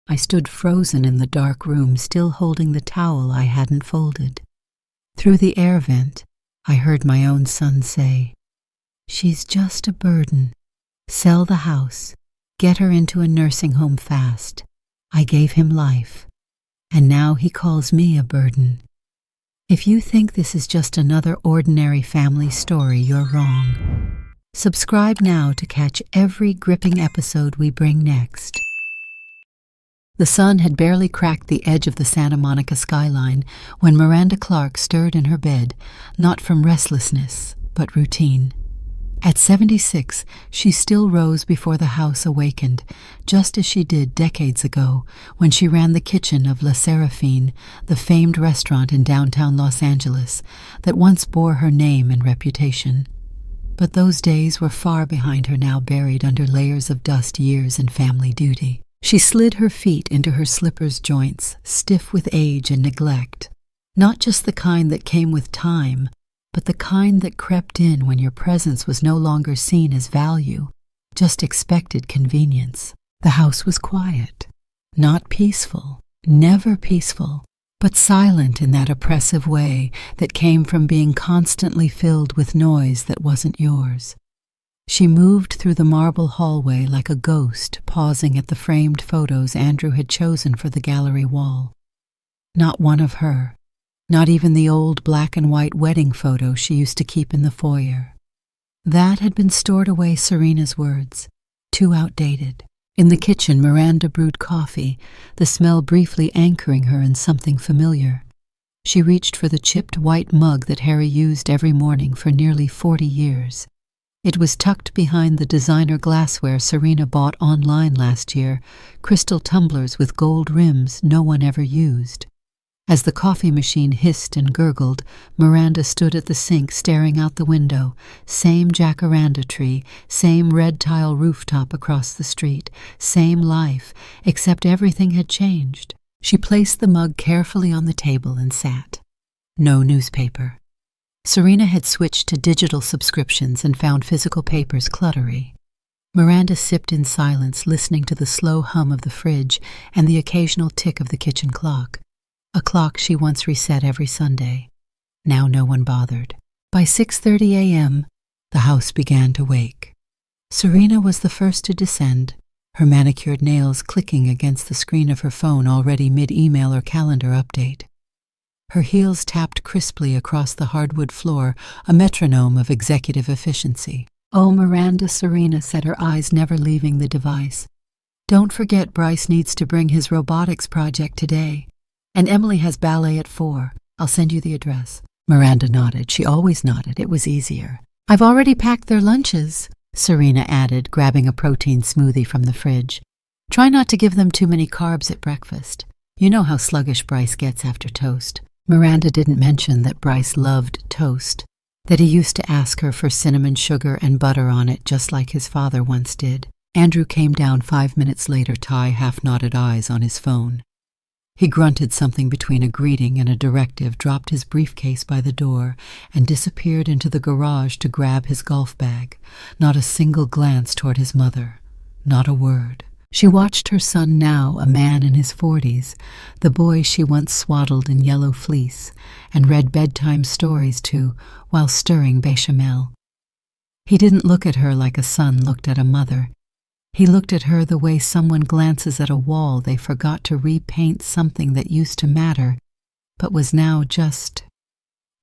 I stood frozen in the dark room, still holding the towel I hadn't folded. Through the air vent, I heard my own son say, "She's just a burden. Sell the house. Get her into a nursing home fast. I gave him life. And now he calls me a burden." If you think this is just another ordinary family story, you're wrong. Subscribe now to catch every gripping episode we bring next. The sun had barely cracked the edge of the Santa Monica skyline when Miranda Clark stirred in her bed, not from restlessness, but routine. At 76, she still rose before the house awakened, just as she did decades ago when she ran the kitchen of La Serafine, the famed restaurant in downtown Los Angeles that once bore her name and reputation. But those days were far behind her now, buried under layers of dust, years, and family duty. She slid her feet into her slippers' joints, stiff with age and neglect, not just the kind that came with time, but the kind that crept in when your presence was no longer seen as value, just expected convenience. The house was quiet, not peaceful, never peaceful, but silent in that oppressive way that came from being constantly filled with noise that wasn't yours. She moved through the marble hallway like a ghost, pausing at the framed photos Andrew had chosen for the gallery wall. Not one of her. Not even the old black and white wedding photo she used to keep in the foyer. That had been stored away, Serena's words, too outdated. In the kitchen, Miranda brewed coffee, the smell briefly anchoring her in something familiar. She reached for the chipped white mug that Harry used every morning for nearly 40 years. It was tucked behind the designer glassware Serena bought online last year, crystal tumblers with gold rims no one ever used. As the coffee machine hissed and gurgled, Miranda stood at the sink staring out the window. Same jacaranda tree, same red tile rooftop across the street, same life, except everything had changed. She placed the mug carefully on the table and sat. No newspaper. Serena had switched to digital subscriptions and found physical papers cluttery. Miranda sipped in silence, listening to the slow hum of the fridge and the occasional tick of the kitchen clock. A clock she once reset every Sunday. Now no one bothered. By 6:30 a.m., the house began to wake. Serena was the first to descend, her manicured nails clicking against the screen of her phone already mid-email or calendar update. Her heels tapped crisply across the hardwood floor, a metronome of executive efficiency. "Oh, Miranda," Serena said, her eyes never leaving the device. "Don't forget Bryce needs to bring his robotics project today. And Emily has ballet at 4. I'll send you the address." Miranda nodded. She always nodded. It was easier. "I've already packed their lunches," Serena added, grabbing a protein smoothie from the fridge. "Try not to give them too many carbs at breakfast. You know how sluggish Bryce gets after toast." Miranda didn't mention that Bryce loved toast, that he used to ask her for cinnamon sugar and butter on it just like his father once did. Andrew came down 5 minutes later, half-knotted eyes on his phone. He grunted something between a greeting and a directive, dropped his briefcase by the door, and disappeared into the garage to grab his golf bag. Not a single glance toward his mother. Not a word. She watched her son now, a man in his 40s, the boy she once swaddled in yellow fleece, and read bedtime stories to while stirring bechamel. He didn't look at her like a son looked at a mother. He looked at her the way someone glances at a wall they forgot to repaint something that used to matter, but was now just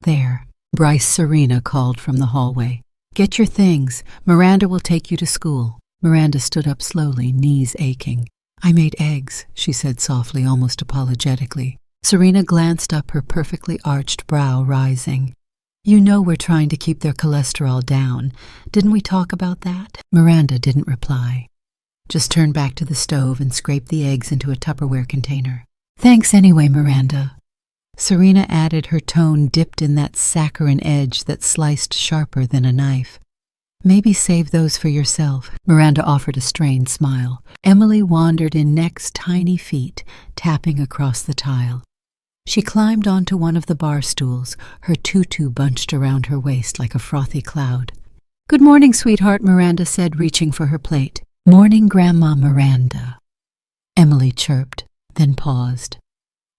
there. Bryce Serena called from the hallway. "Get your things. Miranda will take you to school." Miranda stood up slowly, knees aching. "I made eggs," she said softly, almost apologetically. Serena glanced up, her perfectly arched brow rising. "You know we're trying to keep their cholesterol down. Didn't we talk about that?" Miranda didn't reply. Just turned back to the stove and scraped the eggs into a Tupperware container. "Thanks anyway, Miranda." Serena added, her tone dipped in that saccharine edge that sliced sharper than a knife. "Maybe save those for yourself." Miranda offered a strained smile. Emily wandered in next, tiny feet, tapping across the tile. She climbed onto one of the bar stools, her tutu bunched around her waist like a frothy cloud. "Good morning, sweetheart," Miranda said, reaching for her plate. "Morning, Grandma Miranda." Emily chirped, then paused.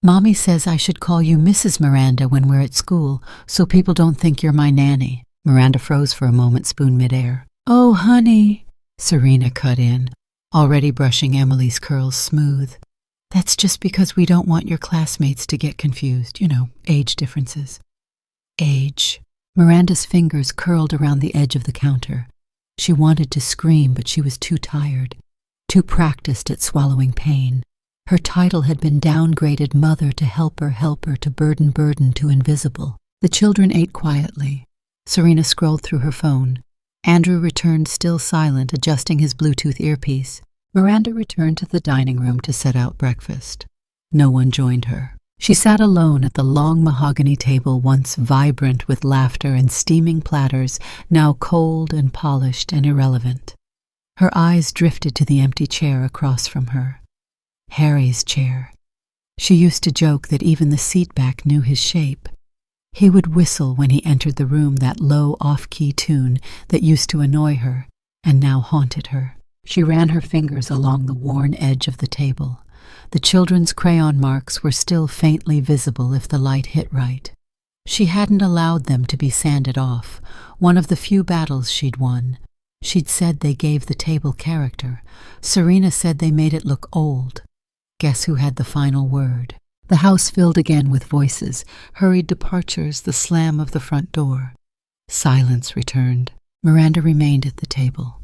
Mommy says I should call you Mrs. Miranda when we're at school, so people don't think you're my nanny. Miranda froze for a moment, spoon midair. Oh, honey, Serena cut in, already brushing Emily's curls smooth. That's just because we don't want your classmates to get confused, age differences. Age. Miranda's fingers curled around the edge of the counter. She wanted to scream, but she was too tired, too practiced at swallowing pain. Her title had been downgraded mother to helper to burden to invisible. The children ate quietly. Serena scrolled through her phone. Andrew returned still silent, adjusting his Bluetooth earpiece. Miranda returned to the dining room to set out breakfast. No one joined her. She sat alone at the long mahogany table, once vibrant with laughter and steaming platters, now cold and polished and irrelevant. Her eyes drifted to the empty chair across from her. Harry's chair. She used to joke that even the seat back knew his shape. He would whistle when he entered the room, that low, off-key tune that used to annoy her and now haunted her. She ran her fingers along the worn edge of the table. The children's crayon marks were still faintly visible if the light hit right. She hadn't allowed them to be sanded off, one of the few battles she'd won. She'd said they gave the table character. Serena said they made it look old. Guess who had the final word? The house filled again with voices, hurried departures, the slam of the front door. Silence returned. Miranda remained at the table.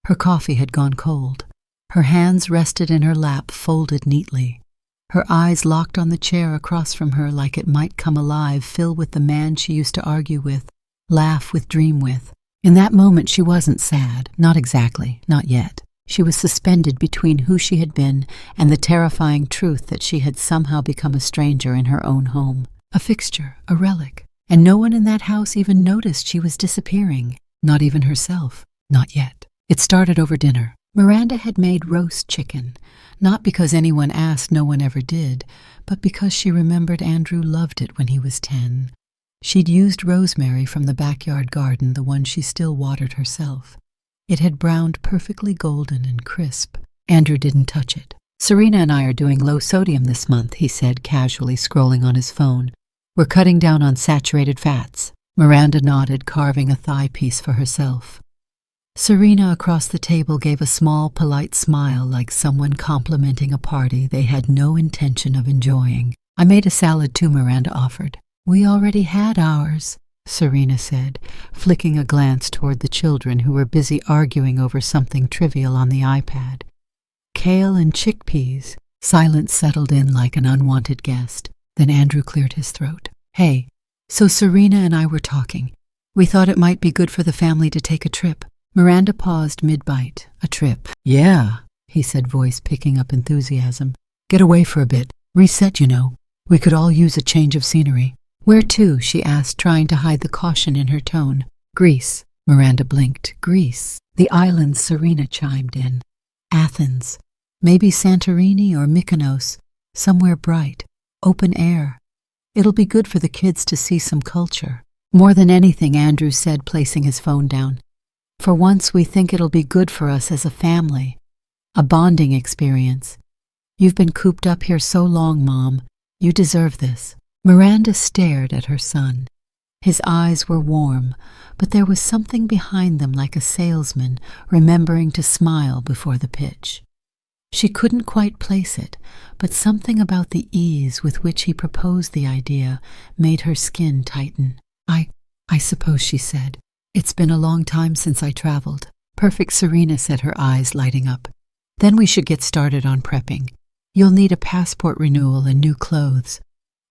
Her coffee had gone cold. Her hands rested in her lap, folded neatly. Her eyes locked on the chair across from her like it might come alive, fill with the man she used to argue with, laugh with, dream with. In that moment she wasn't sad, not exactly, not yet. She was suspended between who she had been and the terrifying truth that she had somehow become a stranger in her own home, a fixture, a relic. And no one in that house even noticed she was disappearing, not even herself, not yet. It started over dinner. Miranda had made roast chicken, not because anyone asked, no one ever did, but because she remembered Andrew loved it when he was 10. She'd used rosemary from the backyard garden, the one she still watered herself. It had browned perfectly golden and crisp. Andrew didn't touch it. Serena and I are doing low sodium this month, he said, casually scrolling on his phone. We're cutting down on saturated fats. Miranda nodded, carving a thigh piece for herself. Serena across the table gave a small, polite smile, like someone complimenting a party they had no intention of enjoying. I made a salad too, Miranda offered. We already had ours, Serena said, flicking a glance toward the children who were busy arguing over something trivial on the iPad. Kale and chickpeas. Silence settled in like an unwanted guest. Then Andrew cleared his throat. Hey, so Serena and I were talking. We thought it might be good for the family to take a trip. Miranda paused mid-bite. A trip. Yeah, he said, voice picking up enthusiasm. Get away for a bit. Reset, We could all use a change of scenery. Where to? She asked, trying to hide the caution in her tone. Greece. Miranda blinked. Greece. The islands, Serena chimed in. Athens. Maybe Santorini or Mykonos. Somewhere bright. Open air. It'll be good for the kids to see some culture. More than anything, Andrew said, placing his phone down. For once, we think it'll be good for us as a family. A bonding experience. You've been cooped up here so long, Mom. You deserve this. Miranda stared at her son. His eyes were warm, but there was something behind them like a salesman remembering to smile before the pitch. She couldn't quite place it, but something about the ease with which he proposed the idea made her skin tighten. I suppose, she said. It's been a long time since I traveled. Perfect, Serena said, her eyes lighting up. Then we should get started on prepping. You'll need a passport renewal and new clothes.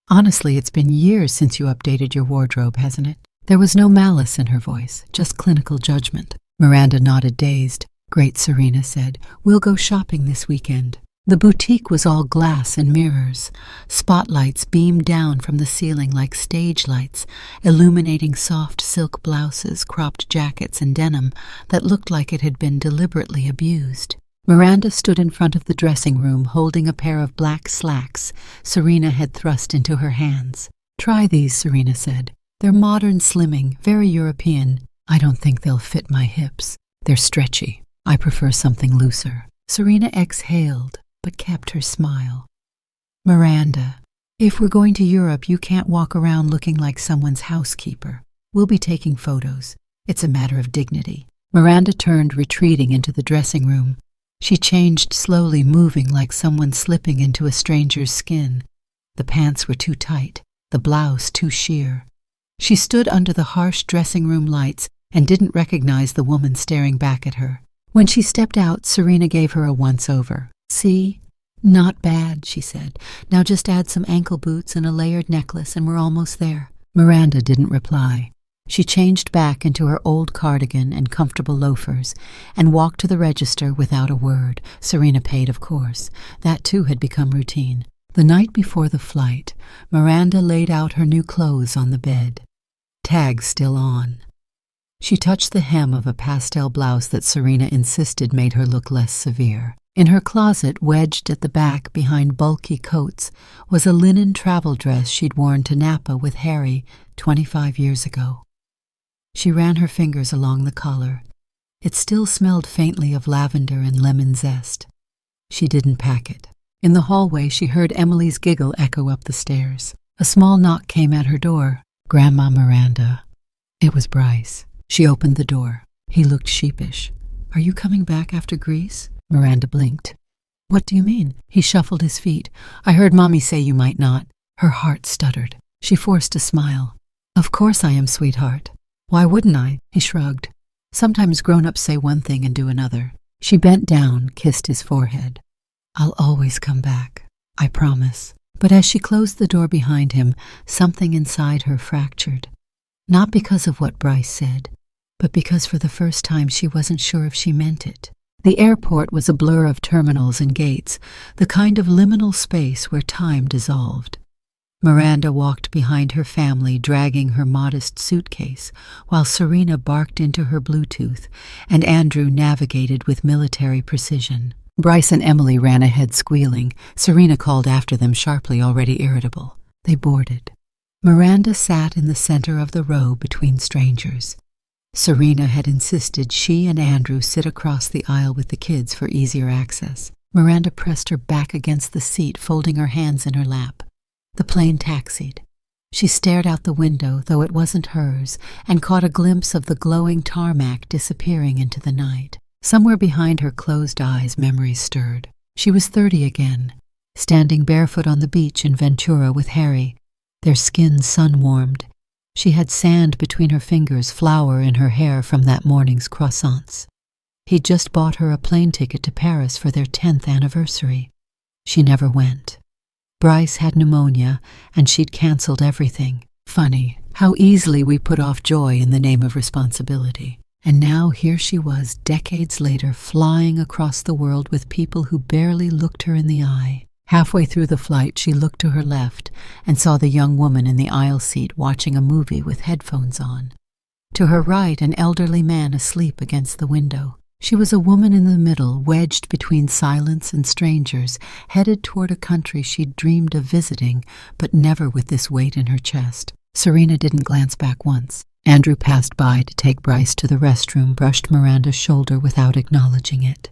Honestly, it's been years since you updated your wardrobe, hasn't it? There was no malice in her voice, just clinical judgment. Miranda nodded, dazed. Great, Serena said. We'll go shopping this weekend. The boutique was all glass and mirrors. Spotlights beamed down from the ceiling like stage lights, illuminating soft silk blouses, cropped jackets, and denim that looked like it had been deliberately abused. Miranda stood in front of the dressing room, holding a pair of black slacks Serena had thrust into her hands. Try these, Serena said. They're modern slimming, very European. I don't think they'll fit my hips. They're stretchy. I prefer something looser. Serena exhaled. but kept her smile. "Miranda, if we're going to Europe, you can't walk around looking like someone's housekeeper. We'll be taking photos. It's a matter of dignity." Miranda turned, retreating into the dressing room. She changed slowly, moving like someone slipping into a stranger's skin. The pants were too tight, the blouse too sheer. She stood under the harsh dressing room lights and didn't recognize the woman staring back at her. When she stepped out, Serena gave her a once-over. "See? Not bad," she said. "Now just add some ankle boots and a layered necklace and we're almost there." Miranda didn't reply. She changed back into her old cardigan and comfortable loafers and walked to the register without a word. Serena paid, of course. That too had become routine. The night before the flight, Miranda laid out her new clothes on the bed. Tags still on. She touched the hem of a pastel blouse that Serena insisted made her look less severe. In her closet, wedged at the back behind bulky coats, was a linen travel dress she'd worn to Napa with Harry 25 years ago. She ran her fingers along the collar. It still smelled faintly of lavender and lemon zest. She didn't pack it. In the hallway, she heard Emily's giggle echo up the stairs. A small knock came at her door. "Grandma Miranda." It was Bryce. She opened the door. He looked sheepish. "Are you coming back after Greece?" Miranda blinked. "What do you mean?" He shuffled his feet. "I heard Mommy say you might not." Her heart stuttered. She forced a smile. "Of course I am, sweetheart. Why wouldn't I?" He shrugged. "Sometimes grown-ups say one thing and do another." She bent down, kissed his forehead. "I'll always come back. I promise." But as she closed the door behind him, something inside her fractured. Not because of what Bryce said, but because for the first time she wasn't sure if she meant it. The airport was a blur of terminals and gates, the kind of liminal space where time dissolved. Miranda walked behind her family, dragging her modest suitcase, while Serena barked into her Bluetooth, and Andrew navigated with military precision. Bryce and Emily ran ahead squealing. Serena called after them sharply, already irritable. They boarded. Miranda sat in the center of the row between strangers. Serena had insisted she and Andrew sit across the aisle with the kids for easier access. Miranda pressed her back against the seat, folding her hands in her lap. The plane taxied. She stared out the window, though it wasn't hers, and caught a glimpse of the glowing tarmac disappearing into the night. Somewhere behind her closed eyes, memories stirred. She was 30 again, standing barefoot on the beach in Ventura with Harry, their skin sun-warmed. She had sand between her fingers, flour in her hair from that morning's croissants. He'd just bought her a plane ticket to Paris for their 10th anniversary. She never went. Bryce had pneumonia, and she'd canceled everything. Funny, how easily we put off joy in the name of responsibility. And now here she was, decades later, flying across the world with people who barely looked her in the eye. Halfway through the flight, she looked to her left and saw the young woman in the aisle seat watching a movie with headphones on. To her right, an elderly man asleep against the window. She was a woman in the middle, wedged between silence and strangers, headed toward a country she'd dreamed of visiting, but never with this weight in her chest. Serena didn't glance back once. Andrew passed by to take Bryce to the restroom, brushed Miranda's shoulder without acknowledging it.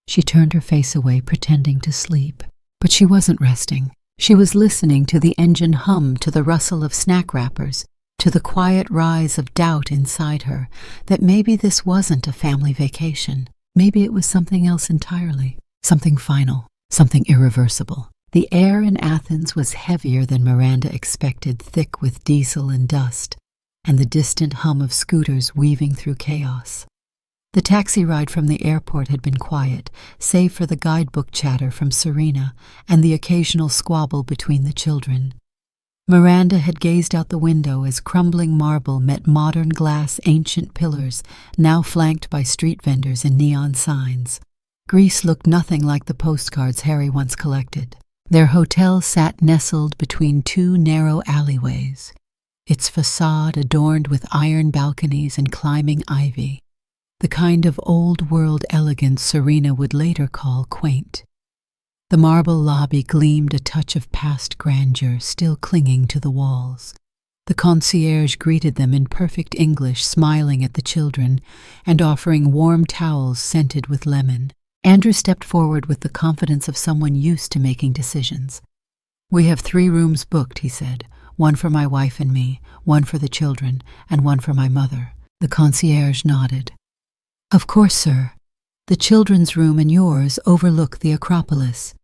She turned her face away, pretending to sleep. But she wasn't resting. She was listening to the engine hum, to the rustle of snack wrappers, to the quiet rise of doubt inside her, that maybe this wasn't a family vacation. Maybe it was something else entirely, something final, something irreversible. The air in Athens was heavier than Miranda expected, thick with diesel and dust, and the distant hum of scooters weaving through chaos. The taxi ride from the airport had been quiet, save for the guidebook chatter from Serena and the occasional squabble between the children. Miranda had gazed out the window as crumbling marble met modern glass ancient pillars, now flanked by street vendors and neon signs. Greece looked nothing like the postcards Harry once collected. Their hotel sat nestled between two narrow alleyways, its facade adorned with iron balconies and climbing ivy, the kind of old-world elegance Serena would later call quaint. The marble lobby gleamed a touch of past grandeur, still clinging to the walls. The concierge greeted them in perfect English, smiling at the children and offering warm towels scented with lemon. Andrew stepped forward with the confidence of someone used to making decisions. "We have 3 rooms booked," he said. "One for my wife and me, one for the children, and one for my mother." The concierge nodded. "Of course, sir. The children's room and yours overlook the Acropolis.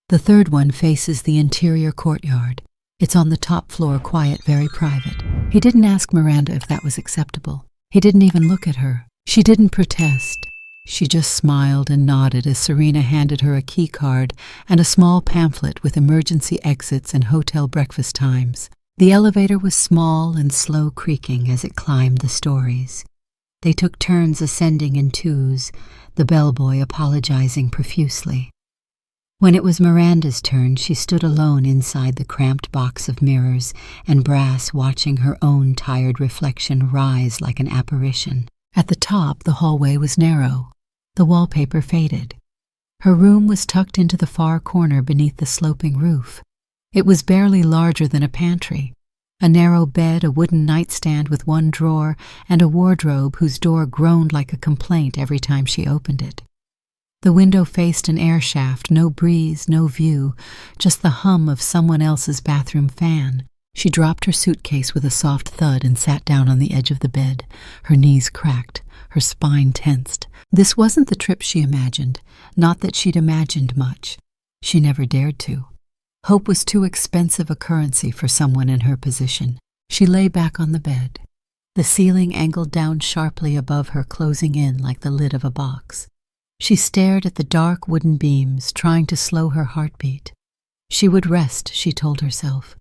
The 3rd one faces the interior courtyard. It's on the top floor, quiet, very private." He didn't ask Miranda if that was acceptable. He didn't even look at her. She didn't protest. She just smiled and nodded as Serena handed her a key card and a small pamphlet with emergency exits and hotel breakfast times. The elevator was small and slow creaking as it climbed the stories. They took turns ascending in 2s, the bellboy apologizing profusely. When it was Miranda's turn, she stood alone inside the cramped box of mirrors and brass, watching her own tired reflection rise like an apparition. At the top, the hallway was narrow. The wallpaper faded. Her room was tucked into the far corner beneath the sloping roof. It was barely larger than a pantry. A narrow bed, a wooden nightstand with 1 drawer, and a wardrobe whose door groaned like a complaint every time she opened it. The window faced an air shaft, no breeze, no view, just the hum of someone else's bathroom fan. She dropped her suitcase with a soft thud and sat down on the edge of the bed. Her knees cracked, her spine tensed. This wasn't the trip she imagined, not that she'd imagined much. She never dared to. Hope was too expensive a currency for someone in her position. She lay back on the bed. The ceiling angled down sharply above her, closing in like the lid of a box. She stared at the dark wooden beams, trying to slow her heartbeat. She would rest, she told herself.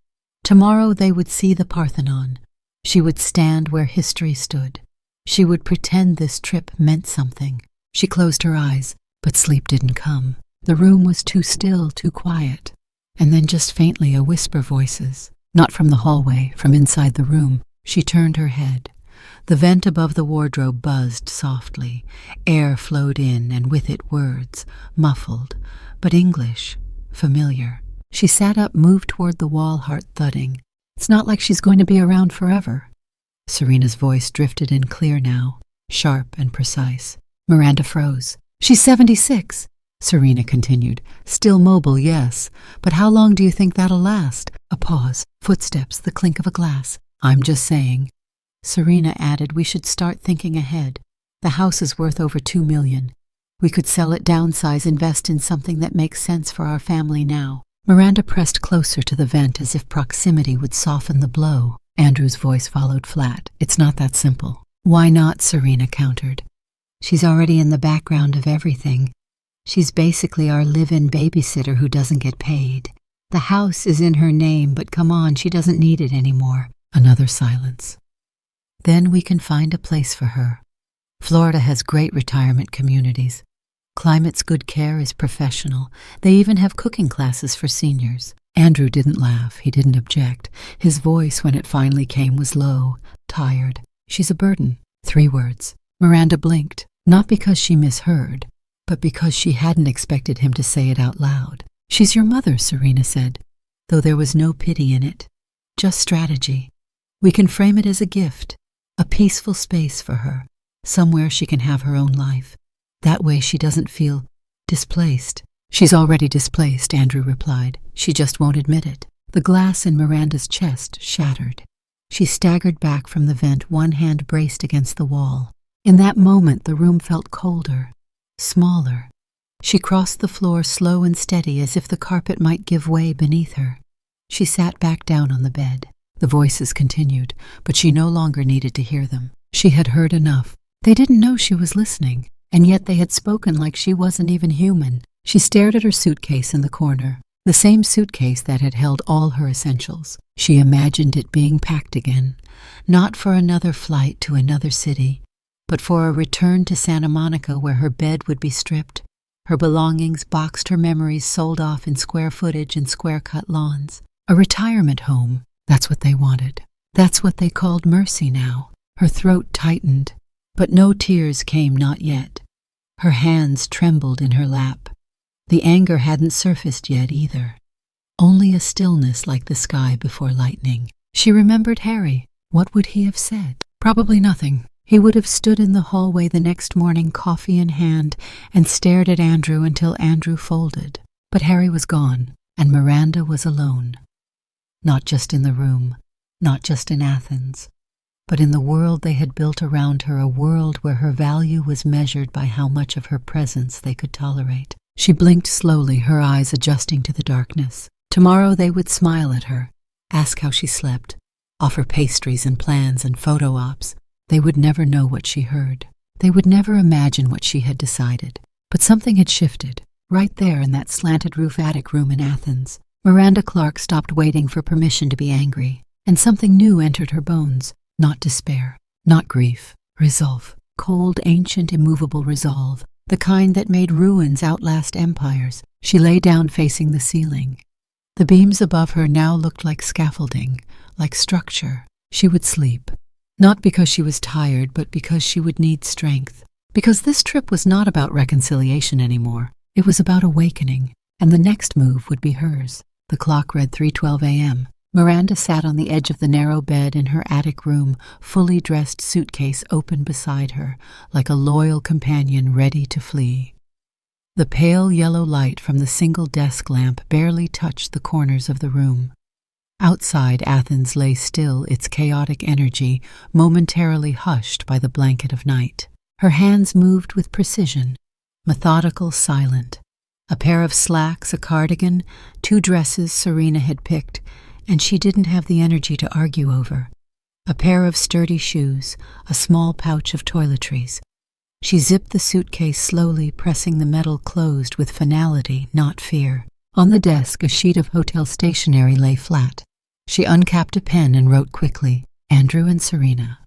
Tomorrow they would see the Parthenon. She would stand where history stood. She would pretend this trip meant something. She closed her eyes, but sleep didn't come. The room was too still, too quiet. And then just faintly a whisper voices. Not from the hallway, from inside the room. She turned her head. The vent above the wardrobe buzzed softly. Air flowed in, and with it words, muffled, but English, familiar. She sat up, moved toward the wall, heart thudding. It's not like she's going to be around forever. Serena's voice drifted in clear now, sharp and precise. Miranda froze. "She's 76. Serena continued. "Still mobile, yes. But how long do you think that'll last?" A pause. Footsteps, the clink of a glass. "I'm just saying." Serena added, "We should start thinking ahead. The house is worth over $2 million. We could sell it, downsize, invest in something that makes sense for our family now." Miranda pressed closer to the vent as if proximity would soften the blow. Andrew's voice followed flat. "It's not that simple." "Why not?" Serena countered. "She's already in the background of everything. She's basically our live-in babysitter who doesn't get paid. The house is in her name, but come on, she doesn't need it anymore." Another silence. "Then we can find a place for her. Florida has great retirement communities. Climate's good care is professional. They even have cooking classes for seniors." Andrew didn't laugh. He didn't object. His voice, when it finally came, was low, tired. "She's a burden." 3 words. Miranda blinked, not because she misheard, but because she hadn't expected him to say it out loud. "She's your mother," Serena said, though there was no pity in it, just strategy. "We can frame it as a gift, a peaceful space for her, somewhere she can have her own life. That way she doesn't feel displaced." "She's already displaced," Andrew replied. "She just won't admit it." The glass in Miranda's chest shattered. She staggered back from the vent, one hand braced against the wall. In that moment, the room felt colder, smaller. She crossed the floor slow and steady, as if the carpet might give way beneath her. She sat back down on the bed. The voices continued, but she no longer needed to hear them. She had heard enough. They didn't know she was listening, and yet they had spoken like she wasn't even human. She stared at her suitcase in the corner, the same suitcase that had held all her essentials. She imagined it being packed again, not for another flight to another city, but for a return to Santa Monica where her bed would be stripped, her belongings boxed, her memories sold off in square footage and square-cut lawns. A retirement home, that's what they wanted. That's what they called mercy now. Her throat tightened, but no tears came, not yet. Her hands trembled in her lap. The anger hadn't surfaced yet either. Only a stillness like the sky before lightning. She remembered Harry. What would he have said? Probably nothing. He would have stood in the hallway the next morning, coffee in hand, and stared at Andrew until Andrew folded. But Harry was gone, and Miranda was alone. Not just in the room, not just in Athens, but in the world they had built around her, a world where her value was measured by how much of her presence they could tolerate. She blinked slowly, her eyes adjusting to the darkness. Tomorrow they would smile at her, ask how she slept, offer pastries and plans and photo ops. They would never know what she heard. They would never imagine what she had decided. But something had shifted, right there in that slanted roof attic room in Athens. Miranda Clark stopped waiting for permission to be angry, and something new entered her bones. Not despair, not grief, resolve. Cold, ancient, immovable resolve, the kind that made ruins outlast empires. She lay down facing the ceiling. The beams above her now looked like scaffolding, like structure. She would sleep. Not because she was tired, but because she would need strength. Because this trip was not about reconciliation anymore. It was about awakening, and the next move would be hers. The clock read 3:12 a.m. Miranda sat on the edge of the narrow bed in her attic room, fully dressed, suitcase open beside her, like a loyal companion ready to flee. The pale yellow light from the single desk lamp barely touched the corners of the room. Outside, Athens lay still, its chaotic energy momentarily hushed by the blanket of night. Her hands moved with precision, methodical, silent. A pair of slacks, a cardigan, 2 dresses Serena had picked, and she didn't have the energy to argue over. A pair of sturdy shoes, a small pouch of toiletries. She zipped the suitcase slowly, pressing the metal closed with finality, not fear. On the desk, a sheet of hotel stationery lay flat. She uncapped a pen and wrote quickly, Andrew and Serena.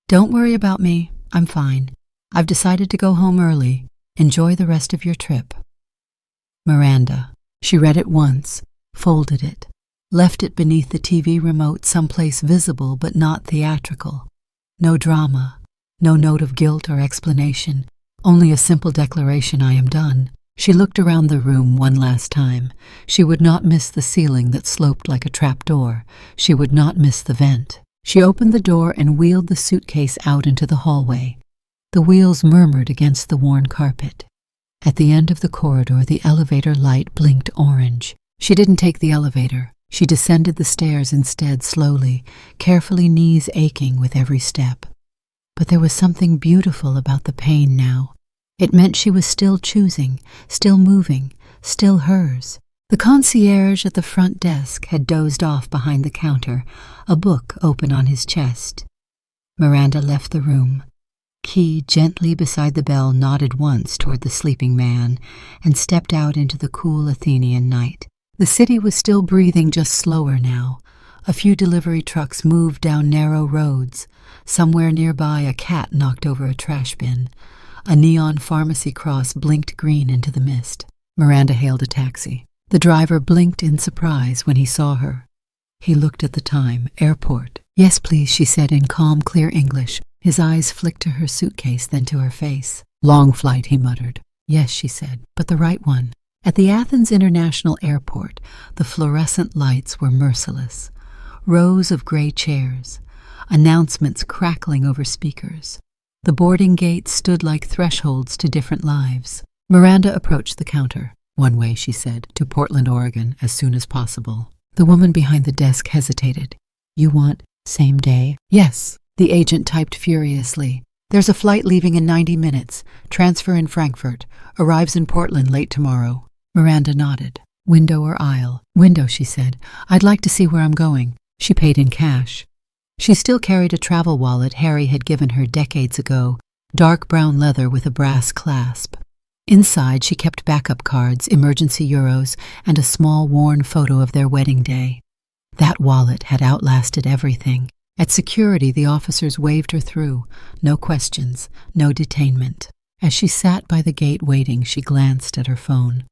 Don't worry about me. I'm fine. I've decided to go home early. Enjoy the rest of your trip. Miranda. She read it once, folded it, left it beneath the TV remote, someplace visible but not theatrical. No drama, no note of guilt or explanation, only a simple declaration, I am done. She looked around the room one last time. She would not miss the ceiling that sloped like a trapdoor. She would not miss the vent. She opened the door and wheeled the suitcase out into the hallway. The wheels murmured against the worn carpet. At the end of the corridor, the elevator light blinked orange. She didn't take the elevator. She descended the stairs instead, slowly, carefully, knees aching with every step. But there was something beautiful about the pain now. It meant she was still choosing, still moving, still hers. The concierge at the front desk had dozed off behind the counter, a book open on his chest. Miranda left the room. Key, gently beside the bell, nodded once toward the sleeping man and stepped out into the cool Athenian night. The city was still breathing, just slower now. A few delivery trucks moved down narrow roads. Somewhere nearby, a cat knocked over a trash bin. A neon pharmacy cross blinked green into the mist. Miranda hailed a taxi. The driver blinked in surprise when he saw her. He looked at the time. Airport. Yes, please, she said in calm, clear English. His eyes flicked to her suitcase, then to her face. Long flight, he muttered. Yes, she said, but the right one. At the Athens International Airport, the fluorescent lights were merciless. Rows of gray chairs. Announcements crackling over speakers. The boarding gates stood like thresholds to different lives. Miranda approached the counter. One way, she said, to Portland, Oregon, as soon as possible. The woman behind the desk hesitated. You want same day? Yes, the agent typed furiously. There's a flight leaving in 90 minutes. Transfer in Frankfurt. Arrives in Portland late tomorrow. Miranda nodded. Window or aisle? Window, she said. I'd like to see where I'm going. She paid in cash. She still carried a travel wallet Harry had given her decades ago, dark brown leather with a brass clasp. Inside, she kept backup cards, emergency euros, and a small worn photo of their wedding day. That wallet had outlasted everything. At security, the officers waved her through. No questions, no detainment. As she sat by the gate waiting, she glanced at her phone.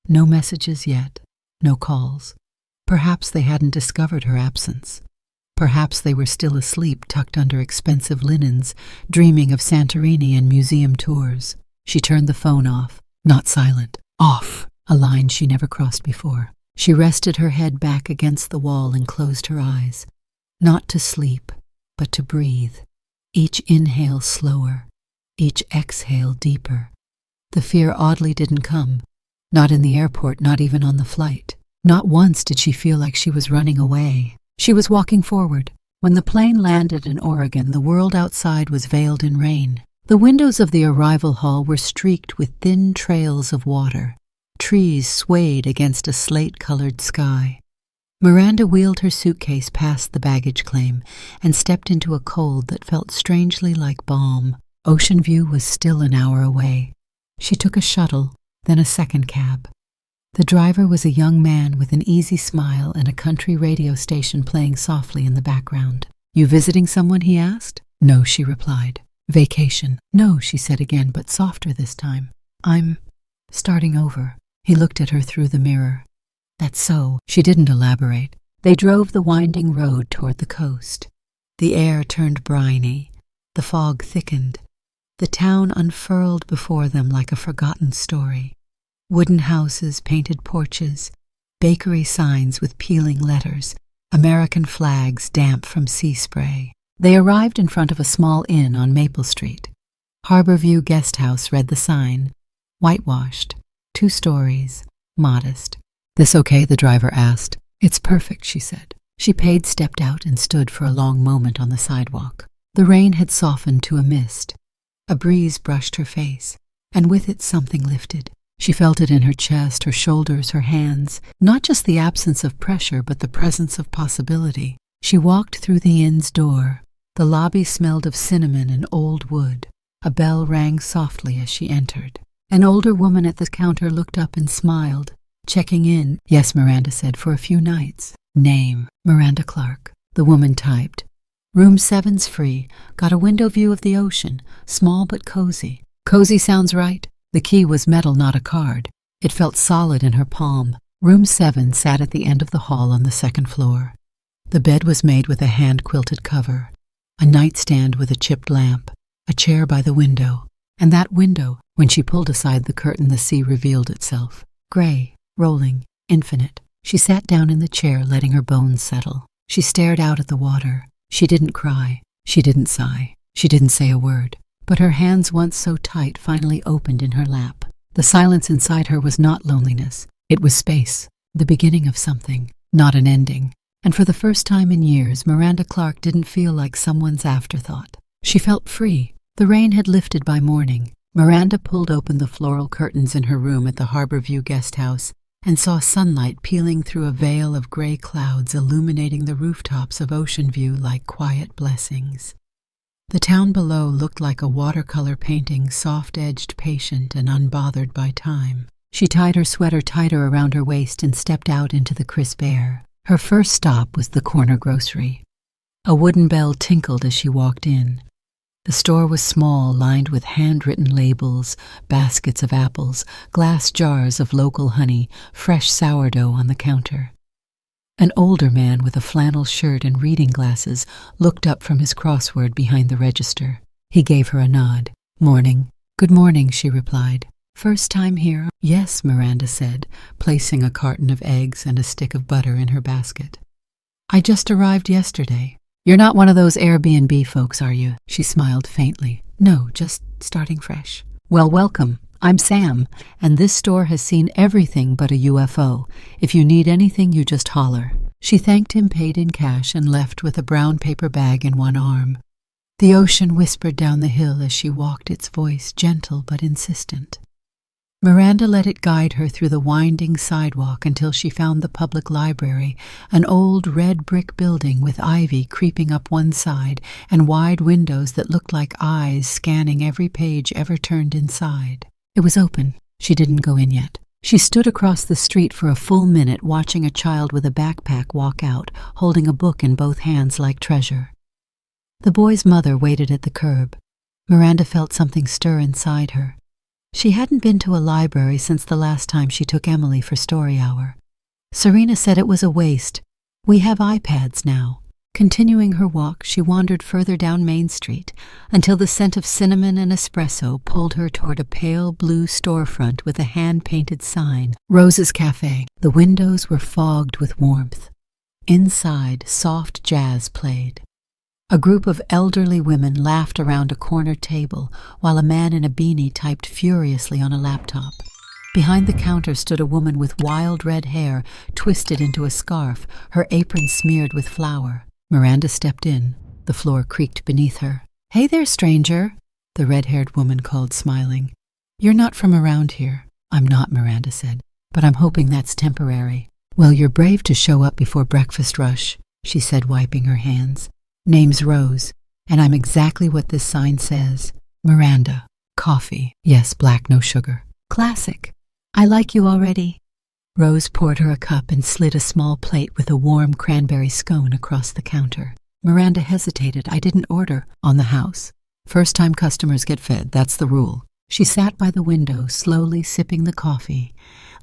No messages yet, no calls. Perhaps they hadn't discovered her absence. Perhaps they were still asleep, tucked under expensive linens, dreaming of Santorini and museum tours. She turned the phone off. Not silent. Off. A line she never crossed before. She rested her head back against the wall and closed her eyes. Not to sleep, but to breathe. each inhale slower, each exhale deeper. The fear oddly didn't come, not in the airport, not even on the flight. Not once did she feel like she was running away. She was walking forward. When the plane landed in Oregon, the world outside was veiled in rain. The windows of the arrival hall were streaked with thin trails of water. Trees swayed against a slate-colored sky. Miranda wheeled her suitcase past the baggage claim and stepped into a cold that felt strangely like balm. Oceanview was still an hour away. She took a shuttle, then a second cab. The driver was a young man with an easy smile and a country radio station playing softly in the background. "You visiting someone?" he asked. "No," she replied. "Vacation." "No," she said again, but softer this time. "I'm starting over." He looked at her through the mirror. "That's so." She didn't elaborate. They drove the winding road toward the coast. The air turned briny. The fog thickened. The town unfurled before them like a forgotten story. Wooden houses, painted porches, bakery signs with peeling letters, American flags damp from sea spray. They arrived in front of a small inn on Maple Street. Harborview Guest House read the sign. Whitewashed, 2 stories, modest. "This okay?" the driver asked. "It's perfect," she said. She paid, stepped out, and stood for a long moment on the sidewalk. The rain had softened to a mist. A breeze brushed her face, and with it something lifted. She felt it in her chest, her shoulders, her hands, not just the absence of pressure, but the presence of possibility. She walked through the inn's door. The lobby smelled of cinnamon and old wood. A bell rang softly as she entered. An older woman at the counter looked up and smiled. "Checking in?" "Yes," Miranda said, "for a few nights." "Name?" "Miranda Clark." The woman typed. "Room 7's free. Got a window view of the ocean. Small but cozy." "Cozy sounds right." The key was metal, not a card. It felt solid in her palm. Room 7 sat at the end of the hall on the 2nd floor. The bed was made with a hand-quilted cover, a nightstand with a chipped lamp, a chair by the window. And that window, when she pulled aside the curtain, the sea revealed itself. Gray, rolling, infinite. She sat down in the chair, letting her bones settle. She stared out at the water. She didn't cry. She didn't sigh. She didn't say a word. But her hands, once so tight, finally opened in her lap. The silence inside her was not loneliness. It was space, the beginning of something, not an ending. And for the first time in years, Miranda Clark didn't feel like someone's afterthought. She felt free. The rain had lifted by morning. Miranda pulled open the floral curtains in her room at the Harborview Guest House and saw sunlight peeling through a veil of gray clouds, illuminating the rooftops of Oceanview like quiet blessings. The town below looked like a watercolor painting, soft-edged, patient, and unbothered by time. She tied her sweater tighter around her waist and stepped out into the crisp air. Her first stop was the corner grocery. A wooden bell tinkled as she walked in. The store was small, lined with handwritten labels, baskets of apples, glass jars of local honey, fresh sourdough on the counter. An older man with a flannel shirt and reading glasses looked up from his crossword behind the register. He gave her a nod. "Morning." "Good morning," she replied. "First time here?" "Yes," Miranda said, placing a carton of eggs and a stick of butter in her basket. "I just arrived yesterday." "You're not one of those Airbnb folks, are you?" She smiled faintly. "No, just starting fresh." "Well, welcome. I'm Sam, and this store has seen everything but a UFO. If you need anything, you just holler." She thanked him, paid in cash, and left with a brown paper bag in one arm. The ocean whispered down the hill as she walked, its voice gentle but insistent. Miranda let it guide her through the winding sidewalk until she found the public library, an old red brick building with ivy creeping up one side and wide windows that looked like eyes scanning every page ever turned inside. It was open. She didn't go in yet. She stood across the street for a full minute, watching a child with a backpack walk out, holding a book in both hands like treasure. The boy's mother waited at the curb. Miranda felt something stir inside her. She hadn't been to a library since the last time she took Emily for story hour. Serena said it was a waste. We have iPads now. Continuing her walk, she wandered further down Main Street until the scent of cinnamon and espresso pulled her toward a pale blue storefront with a hand-painted sign, Rose's Cafe. The windows were fogged with warmth. Inside, soft jazz played. A group of elderly women laughed around a corner table while a man in a beanie typed furiously on a laptop. Behind the counter stood a woman with wild red hair twisted into a scarf, her apron smeared with flour. Miranda stepped in. The floor creaked beneath her. "Hey there, stranger," the red-haired woman called, smiling. "You're not from around here." "I'm not," Miranda said, "but I'm hoping that's temporary." "Well, you're brave to show up before breakfast rush," she said, wiping her hands. "Name's Rose, and I'm exactly what this sign says. Miranda. Coffee. Yes, black, no sugar. Classic. I like you already." Rose poured her a cup and slid a small plate with a warm cranberry scone across the counter. Miranda hesitated. "I didn't order." "On the house. First-time customers get fed, that's the rule." She sat by the window, slowly sipping the coffee,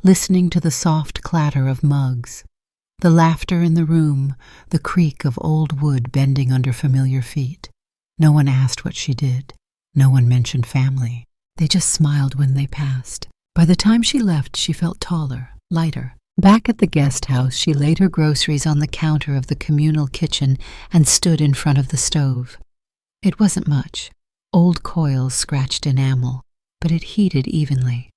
listening to the soft clatter of mugs, the laughter in the room, the creak of old wood bending under familiar feet. No one asked what she did. No one mentioned family. They just smiled when they passed. By the time she left, she felt taller, lighter. Back at the guest house, she laid her groceries on the counter of the communal kitchen and stood in front of the stove. It wasn't much. Old coils scratched enamel, but it heated evenly.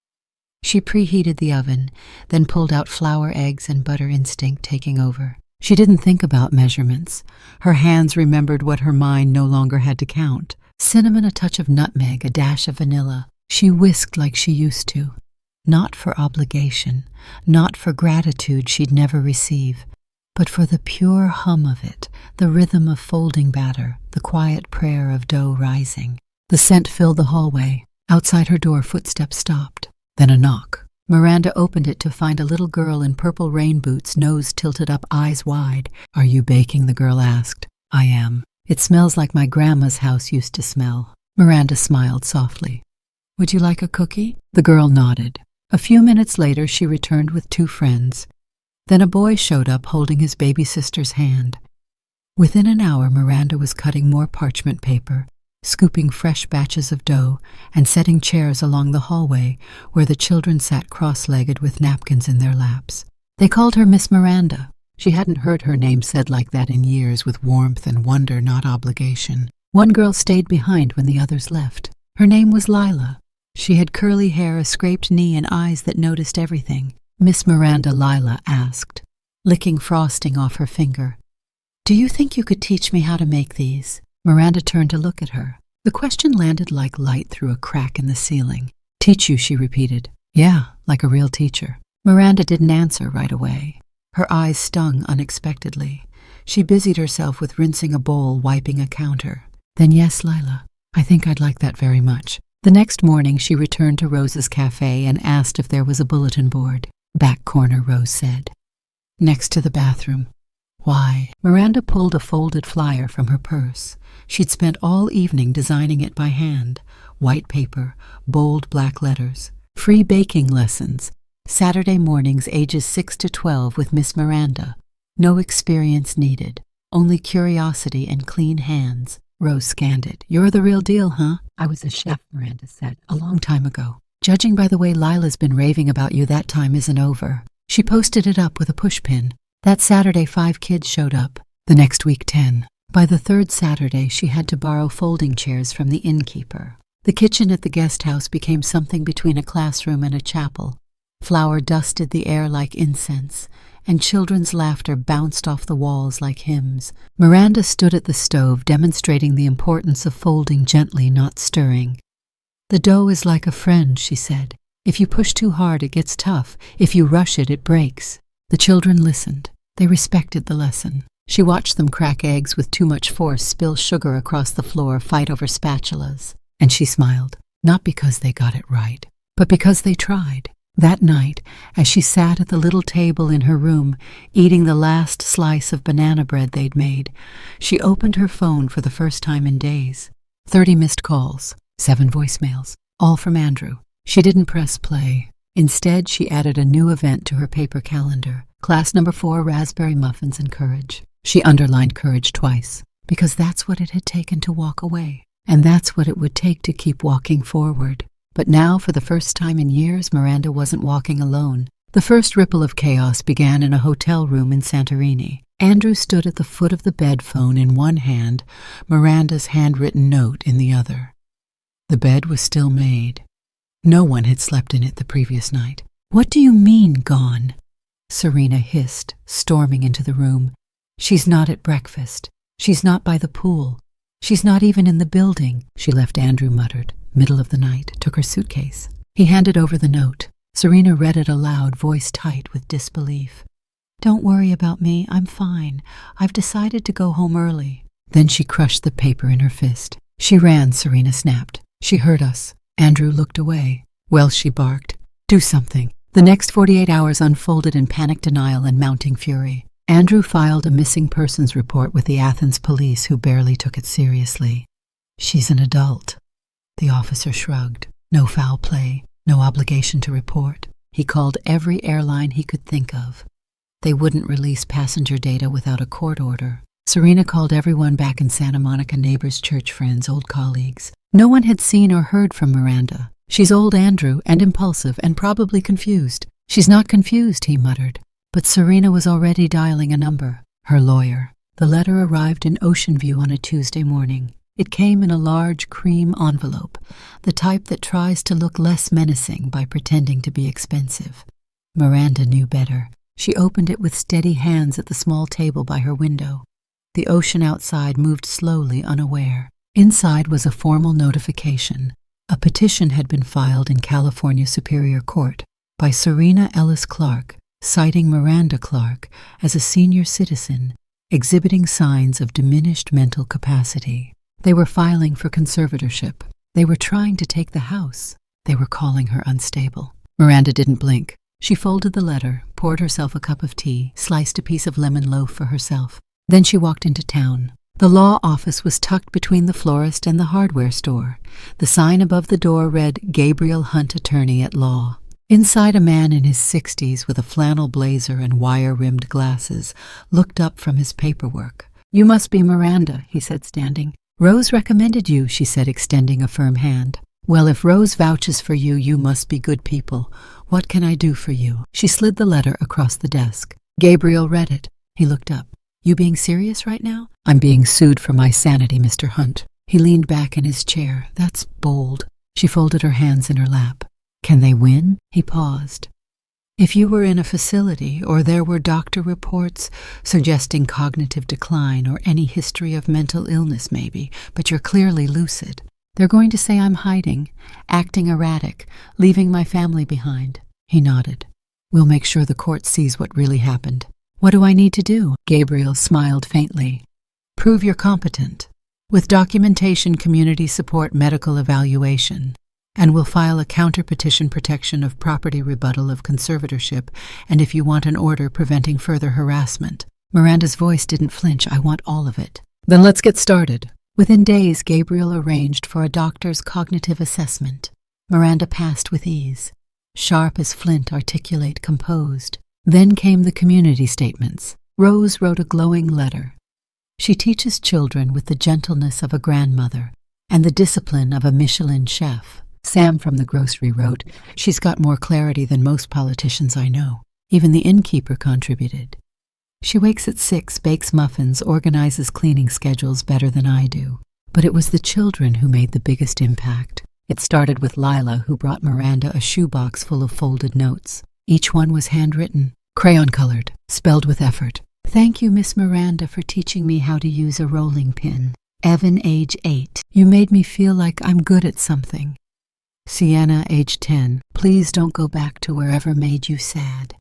She preheated the oven, then pulled out flour, eggs, and butter, instinct taking over. She didn't think about measurements. Her hands remembered what her mind no longer had to count. Cinnamon, a touch of nutmeg, a dash of vanilla. She whisked like she used to. Not for obligation, not for gratitude she'd never receive, but for the pure hum of it, the rhythm of folding batter, the quiet prayer of dough rising. The scent filled the hallway. Outside her door, footsteps stopped. Then a knock. Miranda opened it to find a little girl in purple rain boots, nose tilted up, eyes wide. "Are you baking?" the girl asked. "I am. It smells like my grandma's house used to smell." Miranda smiled softly. "Would you like a cookie?" The girl nodded. A few minutes later, she returned with 2 friends. Then a boy showed up holding his baby sister's hand. Within an hour, Miranda was cutting more parchment paper, scooping fresh batches of dough, and setting chairs along the hallway where the children sat cross-legged with napkins in their laps. They called her Miss Miranda. She hadn't heard her name said like that in years, with warmth and wonder, not obligation. One girl stayed behind when the others left. Her name was Lila. She had curly hair, a scraped knee, and eyes that noticed everything. "Miss Miranda," Lila asked, licking frosting off her finger, "do you think you could teach me how to make these?" Miranda turned to look at her. The question landed like light through a crack in the ceiling. "Teach you," she repeated. "Yeah, like a real teacher." Miranda didn't answer right away. Her eyes stung unexpectedly. She busied herself with rinsing a bowl, wiping a counter. "Then yes, Lila, I think I'd like that very much." The next morning, she returned to Rose's cafe and asked if there was a bulletin board. "Back corner," Rose said. "Next to the bathroom." "Why?" Miranda pulled a folded flyer from her purse. She'd spent all evening designing it by hand. White paper, bold black letters. Free baking lessons. Saturday mornings, ages 6 to 12, with Miss Miranda. No experience needed. Only curiosity and clean hands. Rose scanned it. "You're the real deal, huh?" "I was a chef," Miranda said, "a long time ago. Judging by the way Lila's been raving about you, that time isn't over." She posted it up with a pushpin. That Saturday, 5 kids showed up. The next week, 10. By the 3rd Saturday, she had to borrow folding chairs from the innkeeper. The kitchen at the guest house became something between a classroom and a chapel. Flour dusted the air like incense, and children's laughter bounced off the walls like hymns. Miranda stood at the stove, demonstrating the importance of folding gently, not stirring. "The dough is like a friend," she said. "If you push too hard, it gets tough. If you rush it, it breaks." The children listened. They respected the lesson. She watched them crack eggs with too much force, spill sugar across the floor, fight over spatulas. And she smiled, not because they got it right, but because they tried. That night, as she sat at the little table in her room, eating the last slice of banana bread they'd made, she opened her phone for the first time in days. 30 missed calls, 7 voicemails, all from Andrew. She didn't press play. Instead, she added a new event to her paper calendar. Class number 4, raspberry muffins and courage. She underlined courage twice, because that's what it had taken to walk away. And that's what it would take to keep walking forward. But now, for the first time in years, Miranda wasn't walking alone. The first ripple of chaos began in a hotel room in Santorini. Andrew stood at the foot of the bed, phone in one hand, Miranda's handwritten note in the other. The bed was still made. No one had slept in it the previous night. "What do you mean, gone?" Serena hissed, storming into the room. "She's not at breakfast. She's not by the pool. She's not even in the building." "She left," Andrew muttered. "Middle of the night. Took her suitcase." He handed over the note. Serena read it aloud, voice tight with disbelief. "Don't worry about me. I'm fine. I've decided to go home early." Then she crushed the paper in her fist. "She ran," Serena snapped. "She heard us." Andrew looked away. "Well," she barked, "do something." The next 48 hours unfolded in panic denial and mounting fury. Andrew filed a missing persons report with the Athens police, who barely took it seriously. "She's an adult." The officer shrugged. No foul play, no obligation to report. He called every airline he could think of. They wouldn't release passenger data without a court order. Serena called everyone back in Santa Monica, neighbors, church friends, old colleagues. No one had seen or heard from Miranda. "She's old, Andrew, and impulsive, and probably confused." "She's not confused," he muttered. But Serena was already dialing a number. Her lawyer. The letter arrived in Oceanview on a Tuesday morning. It came in a large cream envelope, the type that tries to look less menacing by pretending to be expensive. Miranda knew better. She opened it with steady hands at the small table by her window. The ocean outside moved slowly, unaware. Inside was a formal notification. A petition had been filed in California Superior Court by Serena Ellis Clark, citing Miranda Clark as a senior citizen exhibiting signs of diminished mental capacity. They were filing for conservatorship. They were trying to take the house. They were calling her unstable. Miranda didn't blink. She folded the letter, poured herself a cup of tea, sliced a piece of lemon loaf for herself. Then she walked into town. The law office was tucked between the florist and the hardware store. The sign above the door read, "Gabriel Hunt, Attorney at Law." Inside, a man in his 60s with a flannel blazer and wire-rimmed glasses looked up from his paperwork. "You must be Miranda," he said, standing. "Rose recommended you," she said, extending a firm hand. "Well, if Rose vouches for you, you must be good people. What can I do for you?" She slid the letter across the desk. Gabriel read it. He looked up. "You being serious right now?" "I'm being sued for my sanity, Mr. Hunt." He leaned back in his chair. "That's bold." She folded her hands in her lap. "Can they win?" He paused. "If you were in a facility, or there were doctor reports suggesting cognitive decline or any history of mental illness maybe, but you're clearly lucid, they're going to say I'm hiding, acting erratic, leaving my family behind." He nodded. "We'll make sure the court sees what really happened." "What do I need to do?" Gabriel smiled faintly. "Prove you're competent. With documentation, community support, medical evaluation. And we'll file a counter-petition protection of property rebuttal of conservatorship, and if you want an order preventing further harassment." Miranda's voice didn't flinch. "I want all of it." "Then let's get started." Within days, Gabriel arranged for a doctor's cognitive assessment. Miranda passed with ease. Sharp as flint, articulate, composed. Then came the community statements. Rose wrote a glowing letter. She teaches children with the gentleness of a grandmother and the discipline of a Michelin chef. Sam from the grocery wrote, "She's got more clarity than most politicians I know." Even the innkeeper contributed. "She wakes at 6, bakes muffins, organizes cleaning schedules better than I do." But it was the children who made the biggest impact. It started with Lila, who brought Miranda a shoebox full of folded notes. Each one was handwritten, crayon-colored, spelled with effort. "Thank you, Miss Miranda, for teaching me how to use a rolling pin. Evan, age 8. You made me feel like I'm good at something. Sienna, age 10. Please don't go back to wherever made you sad.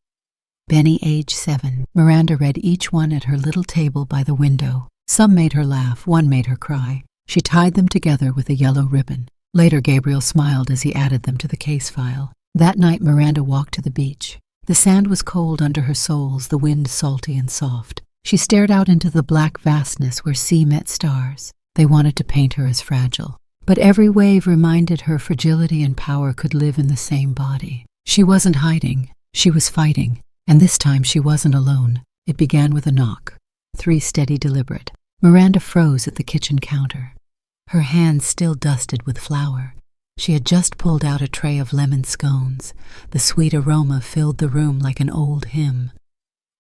Benny, age 7. Miranda read each one at her little table by the window. Some made her laugh, one made her cry. She tied them together with a yellow ribbon. Later, Gabriel smiled as he added them to the case file. That night, Miranda walked to the beach. The sand was cold under her soles, the wind salty and soft. She stared out into the black vastness where sea met stars. They wanted to paint her as fragile. But every wave reminded her fragility and power could live in the same body. She wasn't hiding. She was fighting. And this time she wasn't alone. It began with a knock. 3 steady, deliberate. Miranda froze at the kitchen counter. Her hands still dusted with flour. She had just pulled out a tray of lemon scones. The sweet aroma filled the room like an old hymn.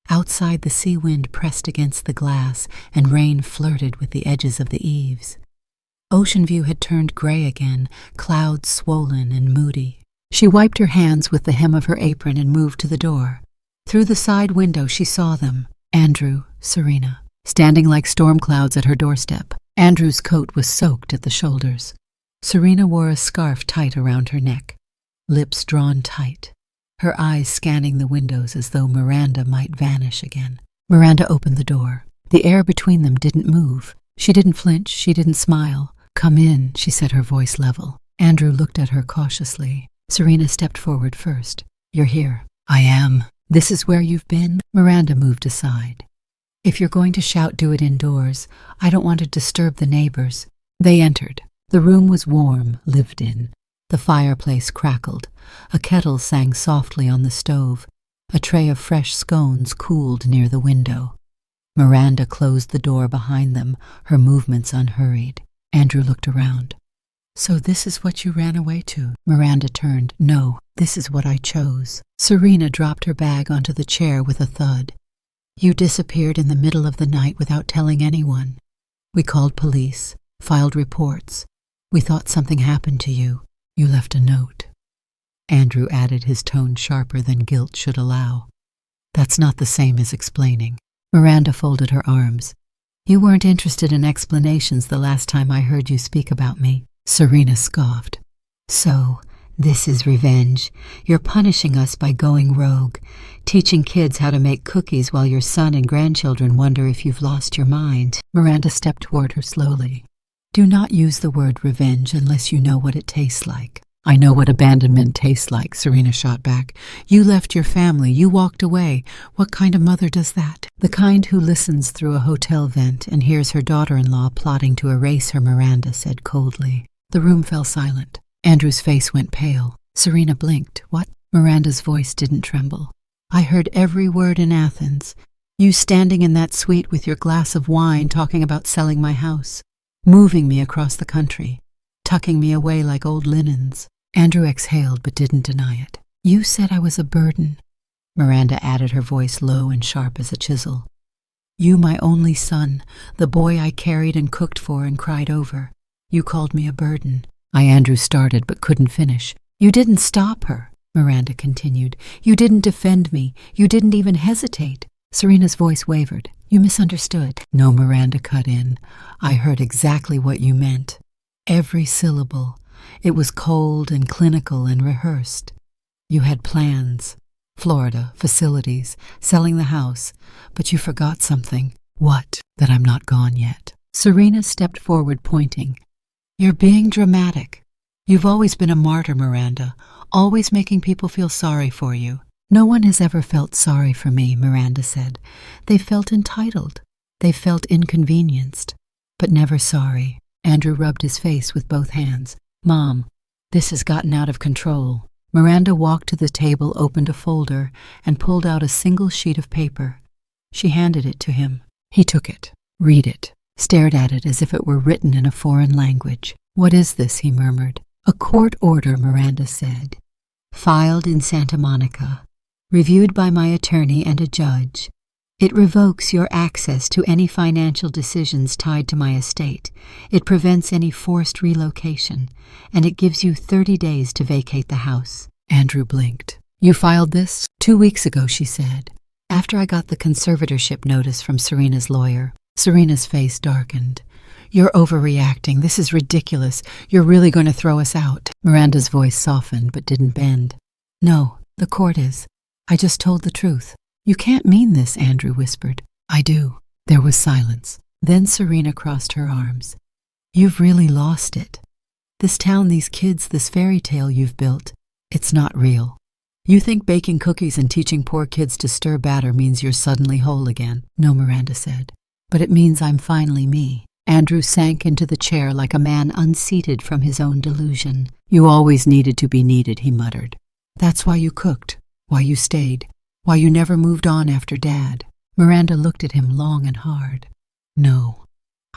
Outside, the sea wind pressed against the glass, and rain flirted with the edges of the eaves. Oceanview had turned gray again, clouds swollen and moody. She wiped her hands with the hem of her apron and moved to the door. Through the side window she saw them, Andrew, Serena, standing like storm clouds at her doorstep. Andrew's coat was soaked at the shoulders. Serena wore a scarf tight around her neck, lips drawn tight, her eyes scanning the windows as though Miranda might vanish again. Miranda opened the door. The air between them didn't move. She didn't flinch, she didn't smile. "Come in," she said, her voice level. Andrew looked at her cautiously. Serena stepped forward first. "You're here." "I am." "This is where you've been?" Miranda moved aside. "If you're going to shout, do it indoors. I don't want to disturb the neighbors." They entered. The room was warm, lived in. The fireplace crackled. A kettle sang softly on the stove. A tray of fresh scones cooled near the window. Miranda closed the door behind them, her movements unhurried. Andrew looked around. "So this is what you ran away to?" Miranda turned. "No, this is what I chose." Serena dropped her bag onto the chair with a thud. "You disappeared in the middle of the night without telling anyone. We called police, filed reports. We thought something happened to you. You left a note." Andrew added, his tone sharper than guilt should allow. "That's not the same as explaining." Miranda folded her arms. "You weren't interested in explanations the last time I heard you speak about me." Serena scoffed. "So, this is revenge. You're punishing us by going rogue, teaching kids how to make cookies while your son and grandchildren wonder if you've lost your mind." Miranda stepped toward her slowly. "Do not use the word revenge unless you know what it tastes like." "I know what abandonment tastes like," Serena shot back. "You left your family. You walked away. What kind of mother does that?" "The kind who listens through a hotel vent and hears her daughter-in-law plotting to erase her," Miranda said coldly. The room fell silent. Andrew's face went pale. Serena blinked. "What?" Miranda's voice didn't tremble. "I heard every word in Athens. You standing in that suite with your glass of wine talking about selling my house, moving me across the country, tucking me away like old linens." Andrew exhaled but didn't deny it. "You said I was a burden." Miranda added, her voice low and sharp as a chisel. "You, my only son, the boy I carried and cooked for and cried over. You called me a burden." Andrew started but couldn't finish. "You didn't stop her," Miranda continued. "You didn't defend me. You didn't even hesitate." Serena's voice wavered. "You misunderstood." "No," Miranda cut in. "I heard exactly what you meant. Every syllable. It was cold and clinical and rehearsed. You had plans. Florida, facilities, selling the house. But you forgot something." "What?" "That I'm not gone yet." Serena stepped forward, pointing. "You're being dramatic. You've always been a martyr, Miranda, always making people feel sorry for you." "No one has ever felt sorry for me," Miranda said. "They felt entitled. They felt inconvenienced, but never sorry." Andrew rubbed his face with both hands. "Mom, this has gotten out of control." Miranda walked to the table, opened a folder, and pulled out a single sheet of paper. She handed it to him. He took it, read it, stared at it as if it were written in a foreign language. "What is this?" he murmured. "A court order," Miranda said. "Filed in Santa Monica. Reviewed by my attorney and a judge. It revokes your access to any financial decisions tied to my estate. It prevents any forced relocation, and it gives you 30 days to vacate the house." Andrew blinked. "You filed this?" 2 weeks ago, she said. "After I got the conservatorship notice from Serena's lawyer." Serena's face darkened. "You're overreacting. This is ridiculous. You're really going to throw us out." Miranda's voice softened but didn't bend. "No, the court is. I just told the truth." "You can't mean this," Andrew whispered. "I do." There was silence. Then Serena crossed her arms. "You've really lost it. This town, these kids, this fairy tale you've built, it's not real. You think baking cookies and teaching poor kids to stir batter means you're suddenly whole again." "No," Miranda said. "But it means I'm finally me." Andrew sank into the chair like a man unseated from his own delusion. "You always needed to be needed," he muttered. "That's why you cooked, why you stayed, why you never moved on after Dad." Miranda looked at him long and hard. "No,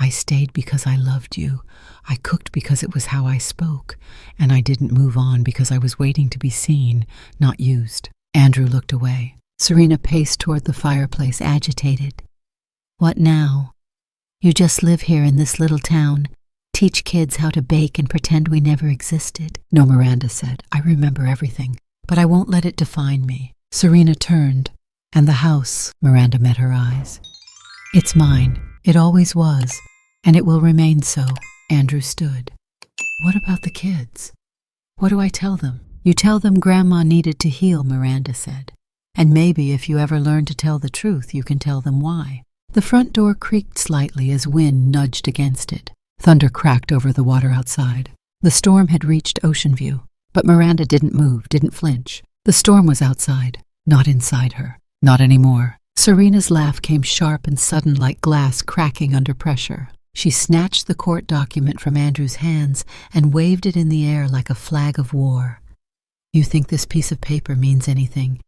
I stayed because I loved you. I cooked because it was how I spoke. And I didn't move on because I was waiting to be seen, not used. Andrew looked away. Serena paced toward the fireplace, agitated. What now? You just live here in this little town, teach kids how to bake and pretend we never existed. No, Miranda said. I remember everything, but I won't let it define me. Serena turned, and the house, Miranda met her eyes. It's mine. It always was, and it will remain so. Andrew stood. What about the kids? What do I tell them? You tell them Grandma needed to heal, Miranda said. And maybe if you ever learn to tell the truth, you can tell them why. The front door creaked slightly as wind nudged against it. Thunder cracked over the water outside. The storm had reached Oceanview, but Miranda didn't move, didn't flinch. The storm was outside, not inside her. Not anymore. Serena's laugh came sharp and sudden like glass cracking under pressure. She snatched the court document from Andrew's hands and waved it in the air like a flag of war. You think this piece of paper means anything?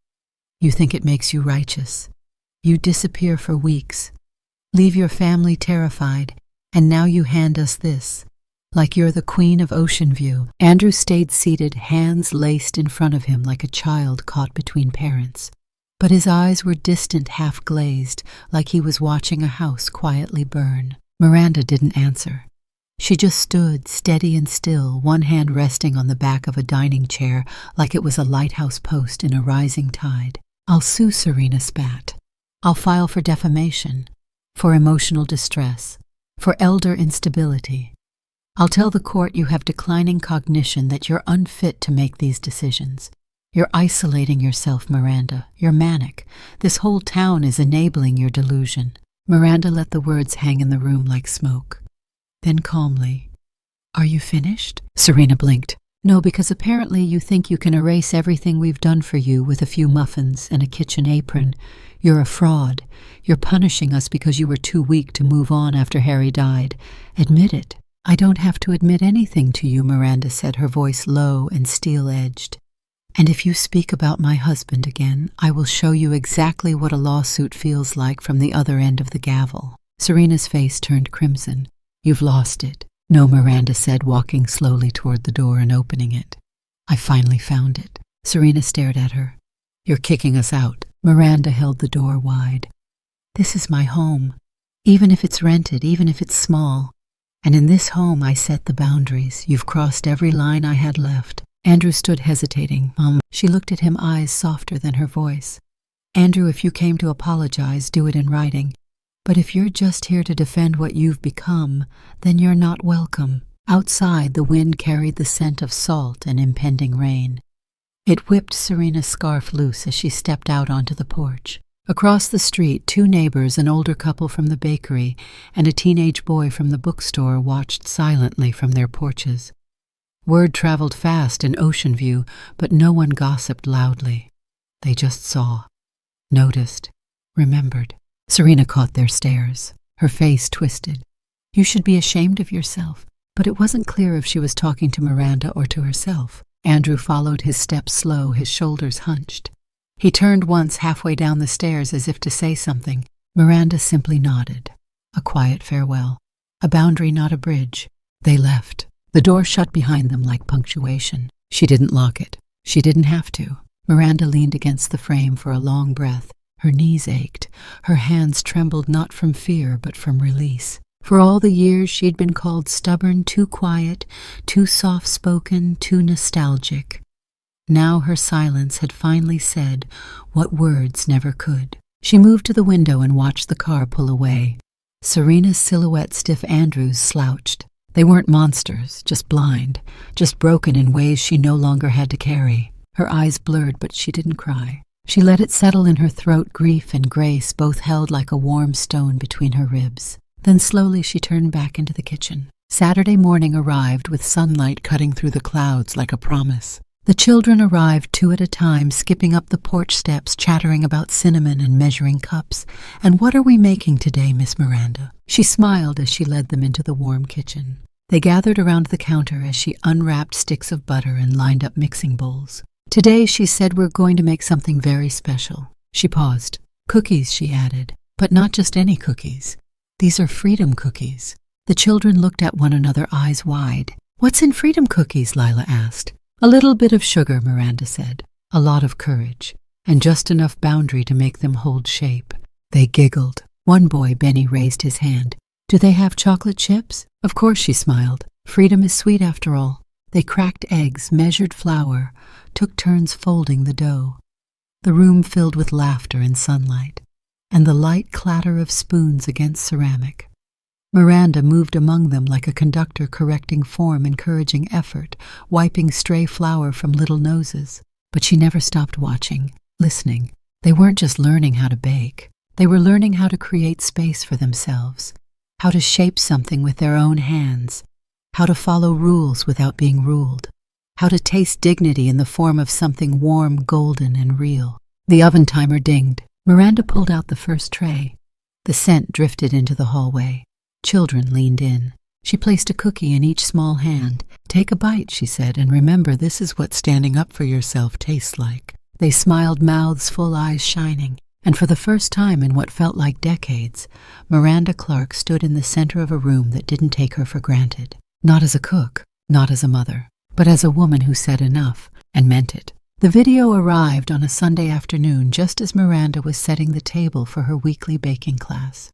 You think it makes you righteous? You disappear for weeks, leave your family terrified, and now you hand us this, like you're the queen of Oceanview. Andrew stayed seated, hands laced in front of him like a child caught between parents. But his eyes were distant, half-glazed, like he was watching a house quietly burn. Miranda didn't answer. She just stood, steady and still, one hand resting on the back of a dining chair like it was a lighthouse post in a rising tide. I'll sue, Serena spat. I'll file for defamation, for emotional distress, for elder instability. I'll tell the court you have declining cognition, that you're unfit to make these decisions. You're isolating yourself, Miranda. You're manic. This whole town is enabling your delusion. Miranda let the words hang in the room like smoke. Then calmly, Are you finished? Serena blinked. No, because apparently you think you can erase everything we've done for you with a few muffins and a kitchen apron. You're a fraud. You're punishing us because you were too weak to move on after Harry died. Admit it. I don't have to admit anything to you, Miranda said, her voice low and steel-edged. And if you speak about my husband again, I will show you exactly what a lawsuit feels like from the other end of the gavel. Serena's face turned crimson. You've lost it. No, Miranda said, walking slowly toward the door and opening it. I finally found it. Serena stared at her. You're kicking us out. Miranda held the door wide. This is my home, even if it's rented, even if it's small. And in this home I set the boundaries. You've crossed every line I had left. Andrew stood hesitating. She looked at him, eyes softer than her voice. Andrew, if you came to apologize, do it in writing. But if you're just here to defend what you've become, then you're not welcome. Outside, the wind carried the scent of salt and impending rain. It whipped Serena's scarf loose as she stepped out onto the porch. Across the street, two neighbors, an older couple from the bakery and a teenage boy from the bookstore, watched silently from their porches. Word traveled fast in Oceanview, but no one gossiped loudly. They just saw, noticed, remembered. Serena caught their stares, her face twisted. You should be ashamed of yourself. But it wasn't clear if she was talking to Miranda or to herself. Andrew followed, his steps slow, his shoulders hunched. He turned once halfway down the stairs as if to say something. Miranda simply nodded. A quiet farewell. A boundary, not a bridge. They left. The door shut behind them like punctuation. She didn't lock it. She didn't have to. Miranda leaned against the frame for a long breath. Her knees ached. Her hands trembled not from fear but from release. For all the years she'd been called stubborn, too quiet, too soft-spoken, too nostalgic. Now her silence had finally said what words never could. She moved to the window and watched the car pull away. Serena's silhouette stiff Andrew's slouched. They weren't monsters, just blind, just broken in ways she no longer had to carry. Her eyes blurred, but she didn't cry. She let it settle in her throat, grief and grace both held like a warm stone between her ribs. Then slowly she turned back into the kitchen. Saturday morning arrived with sunlight cutting through the clouds like a promise. The children arrived two at a time, skipping up the porch steps, chattering about cinnamon and measuring cups. And what are we making today, Miss Miranda? She smiled as she led them into the warm kitchen. They gathered around the counter as she unwrapped sticks of butter and lined up mixing bowls. Today, she said, we're going to make something very special. She paused. Cookies, she added, but not just any cookies. "These are freedom cookies." The children looked at one another, eyes wide. "What's in freedom cookies?" Lila asked. "A little bit of sugar," Miranda said. "A lot of courage, and just enough boundary to make them hold shape." They giggled. One boy, Benny, raised his hand. "Do they have chocolate chips?" "Of course," she smiled. "Freedom is sweet after all." They cracked eggs, measured flour, took turns folding the dough. The room filled with laughter and sunlight, and the light clatter of spoons against ceramic. Miranda moved among them like a conductor correcting form, encouraging effort, wiping stray flour from little noses. But she never stopped watching, listening. They weren't just learning how to bake. They were learning how to create space for themselves, how to shape something with their own hands, how to follow rules without being ruled, how to taste dignity in the form of something warm, golden, and real. The oven timer dinged. Miranda pulled out the first tray. The scent drifted into the hallway. Children leaned in. She placed a cookie in each small hand. "Take a bite," she said, "and remember, this is what standing up for yourself tastes like." They smiled, mouths full, eyes shining. And for the first time in what felt like decades, Miranda Clark stood in the center of a room that didn't take her for granted. Not as a cook, not as a mother, but as a woman who said enough and meant it. The video arrived on a Sunday afternoon just as Miranda was setting the table for her weekly baking class.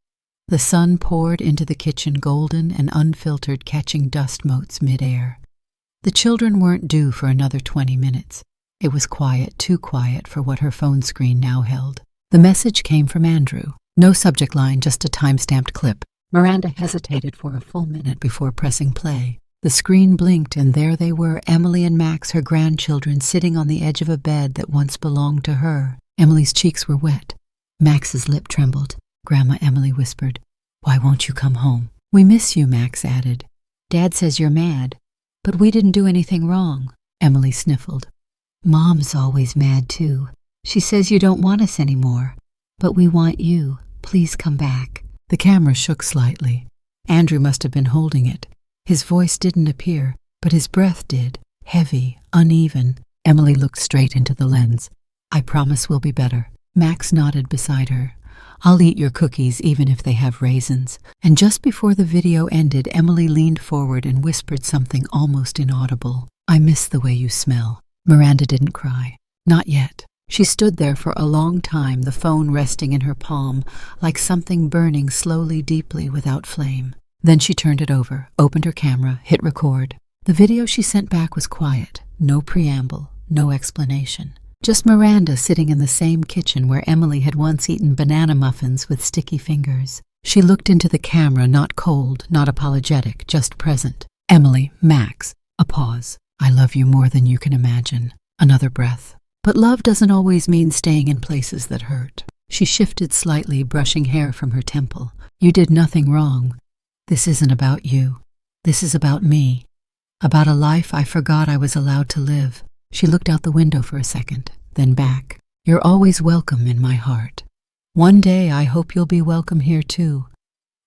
The sun poured into the kitchen, golden and unfiltered, catching dust motes midair. The children weren't due for another 20 minutes. It was quiet, too quiet for what her phone screen now held. The message came from Andrew. No subject line, just a time-stamped clip. Miranda hesitated for a full minute before pressing play. The screen blinked, and there they were, Emily and Max, her grandchildren, sitting on the edge of a bed that once belonged to her. Emily's cheeks were wet. Max's lip trembled. Grandma Emily whispered, "Why won't you come home?" "We miss you," Max added. "Dad says you're mad." "But we didn't do anything wrong," Emily sniffled. "Mom's always mad, too. She says you don't want us anymore. But we want you. Please come back." The camera shook slightly. Andrew must have been holding it. His voice didn't appear, but his breath did, heavy, uneven. Emily looked straight into the lens. "I promise we'll be better." Max nodded beside her. "I'll eat your cookies even if they have raisins." And just before the video ended, Emily leaned forward and whispered something almost inaudible. "I miss the way you smell." Miranda didn't cry. Not yet. She stood there for a long time, the phone resting in her palm, like something burning slowly, deeply, without flame. Then she turned it over, opened her camera, hit record. The video she sent back was quiet. No preamble, no explanation. Just Miranda sitting in the same kitchen where Emily had once eaten banana muffins with sticky fingers. She looked into the camera, not cold, not apologetic, just present. "Emily, Max." A pause. "I love you more than you can imagine." Another breath. "But love doesn't always mean staying in places that hurt." She shifted slightly, brushing hair from her temple. "You did nothing wrong. This isn't about you. This is about me. About a life I forgot I was allowed to live." She looked out the window for a second, then back. "You're always welcome in my heart. One day I hope you'll be welcome here too.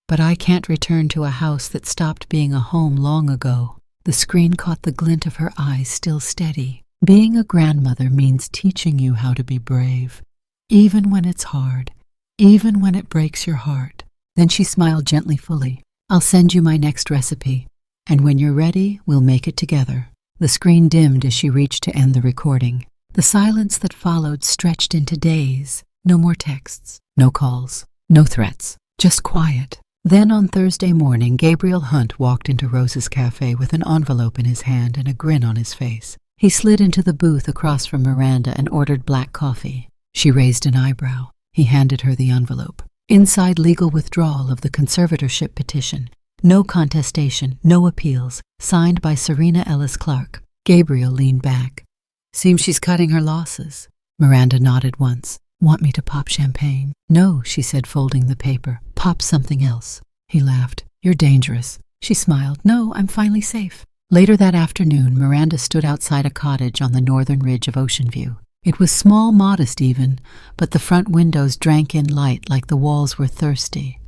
But I can't return to a house that stopped being a home long ago." The screen caught the glint of her eyes, still steady. "Being a grandmother means teaching you how to be brave, even when it's hard, even when it breaks your heart." Then she smiled gently, fully. "I'll send you my next recipe, and when you're ready, we'll make it together." The screen dimmed as she reached to end the recording. The silence that followed stretched into days. No more texts, no calls, no threats, just quiet. Then on Thursday morning, Gabriel Hunt walked into Rose's cafe with an envelope in his hand and a grin on his face. He slid into the booth across from Miranda and ordered black coffee. She raised an eyebrow. He handed her the envelope. Inside, legal withdrawal of the conservatorship petition. No contestation, no appeals. Signed by Serena Ellis Clark. Gabriel leaned back. "Seems she's cutting her losses." Miranda nodded once. "Want me to pop champagne?" "No," she said, folding the paper. "Pop something else." He laughed. "You're dangerous." She smiled. "No, I'm finally safe." Later that afternoon, Miranda stood outside a cottage on the northern ridge of Oceanview. It was small, modest even, but the front windows drank in light like the walls were thirsty.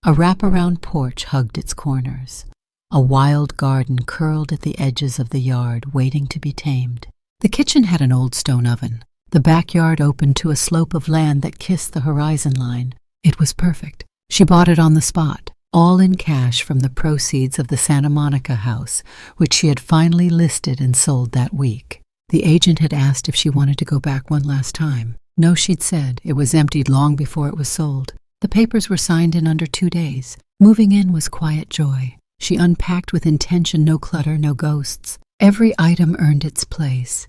A wraparound porch hugged its corners. A wild garden curled at the edges of the yard, waiting to be tamed. The kitchen had an old stone oven. The backyard opened to a slope of land that kissed the horizon line. It was perfect. She bought it on the spot, all in cash from the proceeds of the Santa Monica house, which she had finally listed and sold that week. The agent had asked if she wanted to go back one last time. No, she'd said. It was emptied long before it was sold. The papers were signed in under 2 days. Moving in was quiet joy. She unpacked with intention, no clutter, no ghosts. Every item earned its place.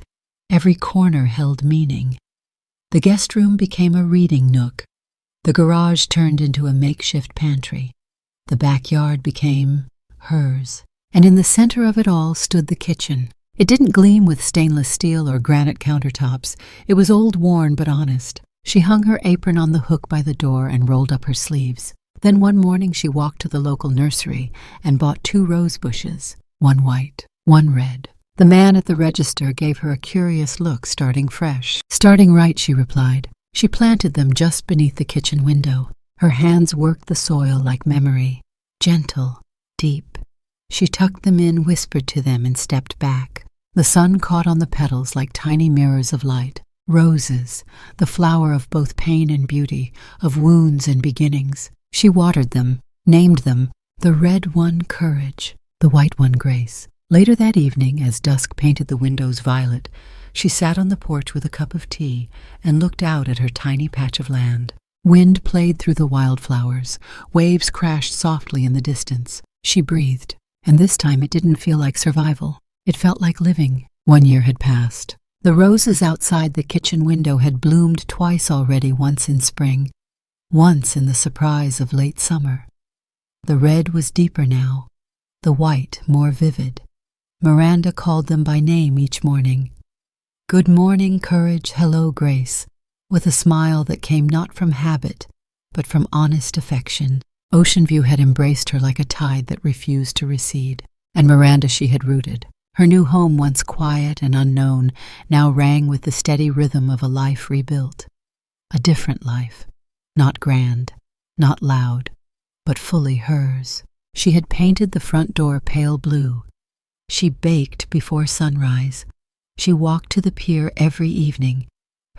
Every corner held meaning. The guest room became a reading nook. The garage turned into a makeshift pantry. The backyard became hers. And in the center of it all stood the kitchen. It didn't gleam with stainless steel or granite countertops. It was old-worn but honest. She hung her apron on the hook by the door and rolled up her sleeves. Then one morning she walked to the local nursery and bought 2 rose bushes, one white, one red. The man at the register gave her a curious look, starting fresh. Starting right, she replied. She planted them just beneath the kitchen window. Her hands worked the soil like memory. Gentle, deep. She tucked them in, whispered to them, and stepped back. The sun caught on the petals like tiny mirrors of light. Roses, the flower of both pain and beauty, of wounds and beginnings. She watered them, named them, the red one Courage, the white one Grace. Later that evening, as dusk painted the windows violet, she sat on the porch with a cup of tea and looked out at her tiny patch of land. Wind played through the wildflowers. Waves crashed softly in the distance. She breathed, and this time it didn't feel like survival. It felt like living. 1 year had passed. The roses outside the kitchen window had bloomed twice already, once in spring, once in the surprise of late summer. The red was deeper now, the white more vivid. Miranda called them by name each morning. Good morning, Courage, hello, Grace, with a smile that came not from habit, but from honest affection. Oceanview had embraced her like a tide that refused to recede, and Miranda she had rooted. Her new home, once quiet and unknown, now rang with the steady rhythm of a life rebuilt. A different life, not grand, not loud, but fully hers. She had painted the front door pale blue. She baked before sunrise. She walked to the pier every evening.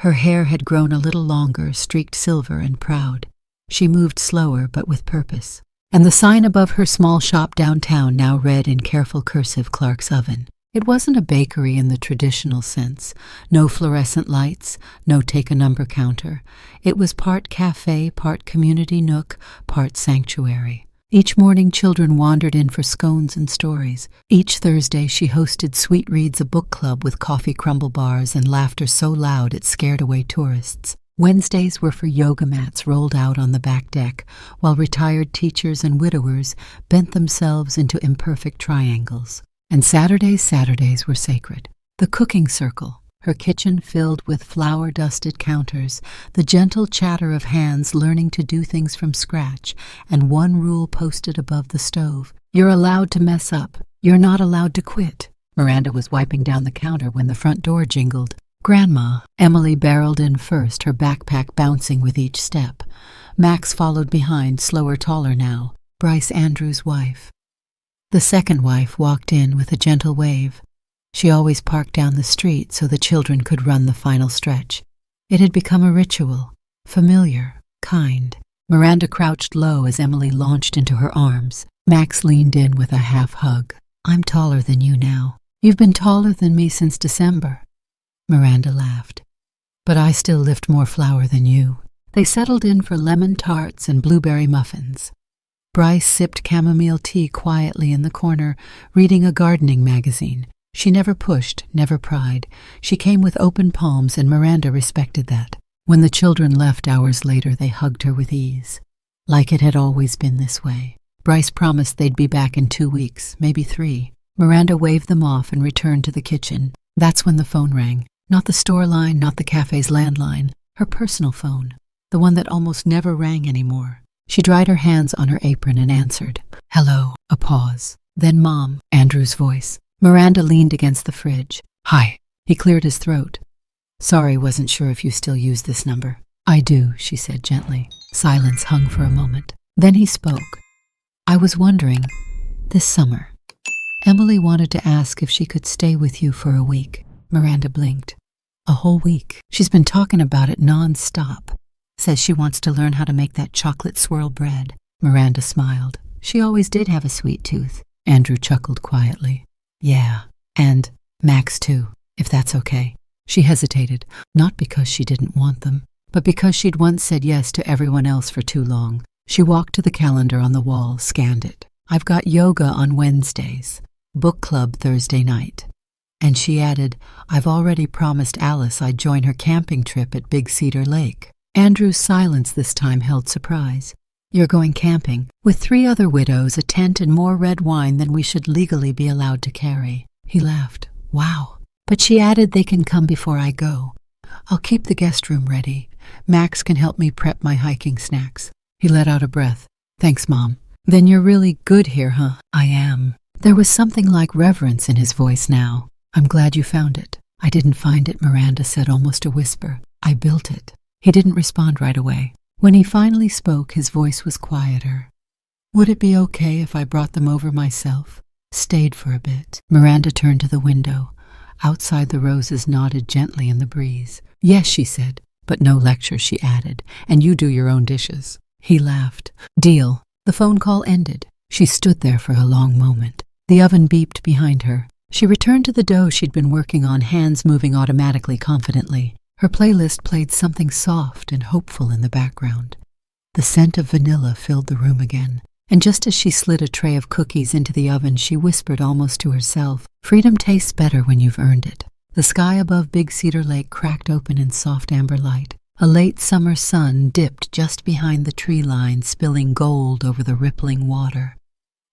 Her hair had grown a little longer, streaked silver and proud. She moved slower, but with purpose. And the sign above her small shop downtown now read in careful cursive, Clark's Oven. It wasn't a bakery in the traditional sense. No fluorescent lights, no take-a-number counter. It was part cafe, part community nook, part sanctuary. Each morning children wandered in for scones and stories. Each Thursday she hosted Sweet Reads, a book club with coffee crumble bars and laughter so loud it scared away tourists. Wednesdays were for yoga mats rolled out on the back deck, while retired teachers and widowers bent themselves into imperfect triangles. And Saturdays were sacred. The cooking circle, her kitchen filled with flour-dusted counters, the gentle chatter of hands learning to do things from scratch, and one rule posted above the stove. You're allowed to mess up. You're not allowed to quit. Miranda was wiping down the counter when the front door jingled. Grandma. Emily barreled in first, her backpack bouncing with each step. Max followed behind, slower, taller now. Bryce Andrews' wife. The second wife walked in with a gentle wave. She always parked down the street so the children could run the final stretch. It had become a ritual, familiar, kind. Miranda crouched low as Emily launched into her arms. Max leaned in with a half hug. I'm taller than you now. You've been taller than me since December. Miranda laughed. But I still lift more flour than you. They settled in for lemon tarts and blueberry muffins. Bryce sipped chamomile tea quietly in the corner, reading a gardening magazine. She never pushed, never pried. She came with open palms, and Miranda respected that. When the children left hours later, they hugged her with ease. Like it had always been this way. Bryce promised they'd be back in 2 weeks, maybe 3. Miranda waved them off and returned to the kitchen. That's when the phone rang. Not the store line, not the cafe's landline. Her personal phone. The one that almost never rang anymore. She dried her hands on her apron and answered. Hello. A pause. Then Mom, Andrew's voice. Miranda leaned against the fridge. Hi. He cleared his throat. Sorry, wasn't sure if you still use this number. I do, she said gently. Silence hung for a moment. Then he spoke. I was wondering, this summer, Emily wanted to ask if she could stay with you for a week. Miranda blinked. A whole week. She's been talking about it non-stop. Says she wants to learn how to make that chocolate swirl bread. Miranda smiled. She always did have a sweet tooth. Andrew chuckled quietly. Yeah, and Max too, if that's okay. She hesitated, not because she didn't want them, but because she'd once said yes to everyone else for too long. She walked to the calendar on the wall, scanned it. I've got yoga on Wednesdays, book club Thursday night. And she added, I've already promised Alice I'd join her camping trip at Big Cedar Lake. Andrew's silence this time held surprise. You're going camping, with 3 other widows, a tent, and more red wine than we should legally be allowed to carry. He laughed. Wow. But she added they can come before I go. I'll keep the guest room ready. Max can help me prep my hiking snacks. He let out a breath. Thanks, Mom. Then you're really good here, huh? I am. There was something like reverence in his voice now. I'm glad you found it. I didn't find it, Miranda said, almost a whisper. I built it. He didn't respond right away. When he finally spoke, his voice was quieter. Would it be okay if I brought them over myself? Stayed for a bit. Miranda turned to the window. Outside, the roses nodded gently in the breeze. Yes, she said, but no lecture, she added, and you do your own dishes. He laughed. Deal. The phone call ended. She stood there for a long moment. The oven beeped behind her. She returned to the dough she'd been working on, hands moving automatically, confidently. Her playlist played something soft and hopeful in the background. The scent of vanilla filled the room again, and just as she slid a tray of cookies into the oven, she whispered almost to herself, freedom tastes better when you've earned it. The sky above Big Cedar Lake cracked open in soft amber light. A late summer sun dipped just behind the tree line, spilling gold over the rippling water.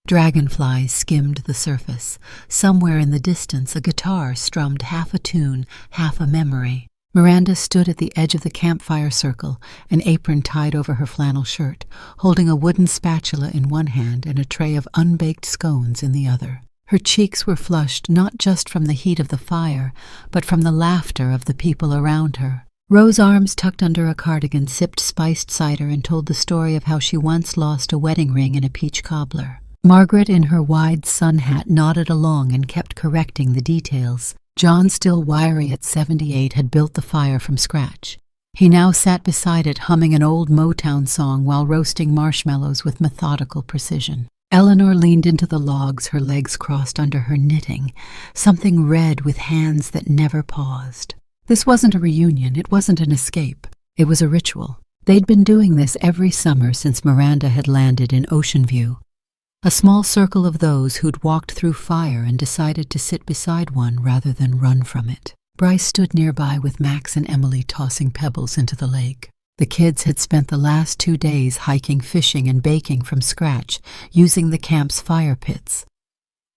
Dragonflies skimmed the surface. Somewhere in the distance, a guitar strummed half a tune, half a memory. Miranda stood at the edge of the campfire circle, an apron tied over her flannel shirt, holding a wooden spatula in one hand and a tray of unbaked scones in the other. Her cheeks were flushed not just from the heat of the fire, but from the laughter of the people around her. Rose, arms tucked under a cardigan, sipped spiced cider and told the story of how she once lost a wedding ring in a peach cobbler. Margaret, in her wide sun hat, nodded along and kept correcting the details. John, still wiry at 78, had built the fire from scratch. He now sat beside it, humming an old Motown song while roasting marshmallows with methodical precision. Eleanor leaned into the logs, her legs crossed under her knitting, something red with hands that never paused. This wasn't a reunion, it wasn't an escape. It was a ritual. They'd been doing this every summer since Miranda had landed in Oceanview. A small circle of those who'd walked through fire and decided to sit beside one rather than run from it. Bryce stood nearby with Max and Emily tossing pebbles into the lake. The kids had spent the last 2 days hiking, fishing, and baking from scratch, using the camp's fire pits.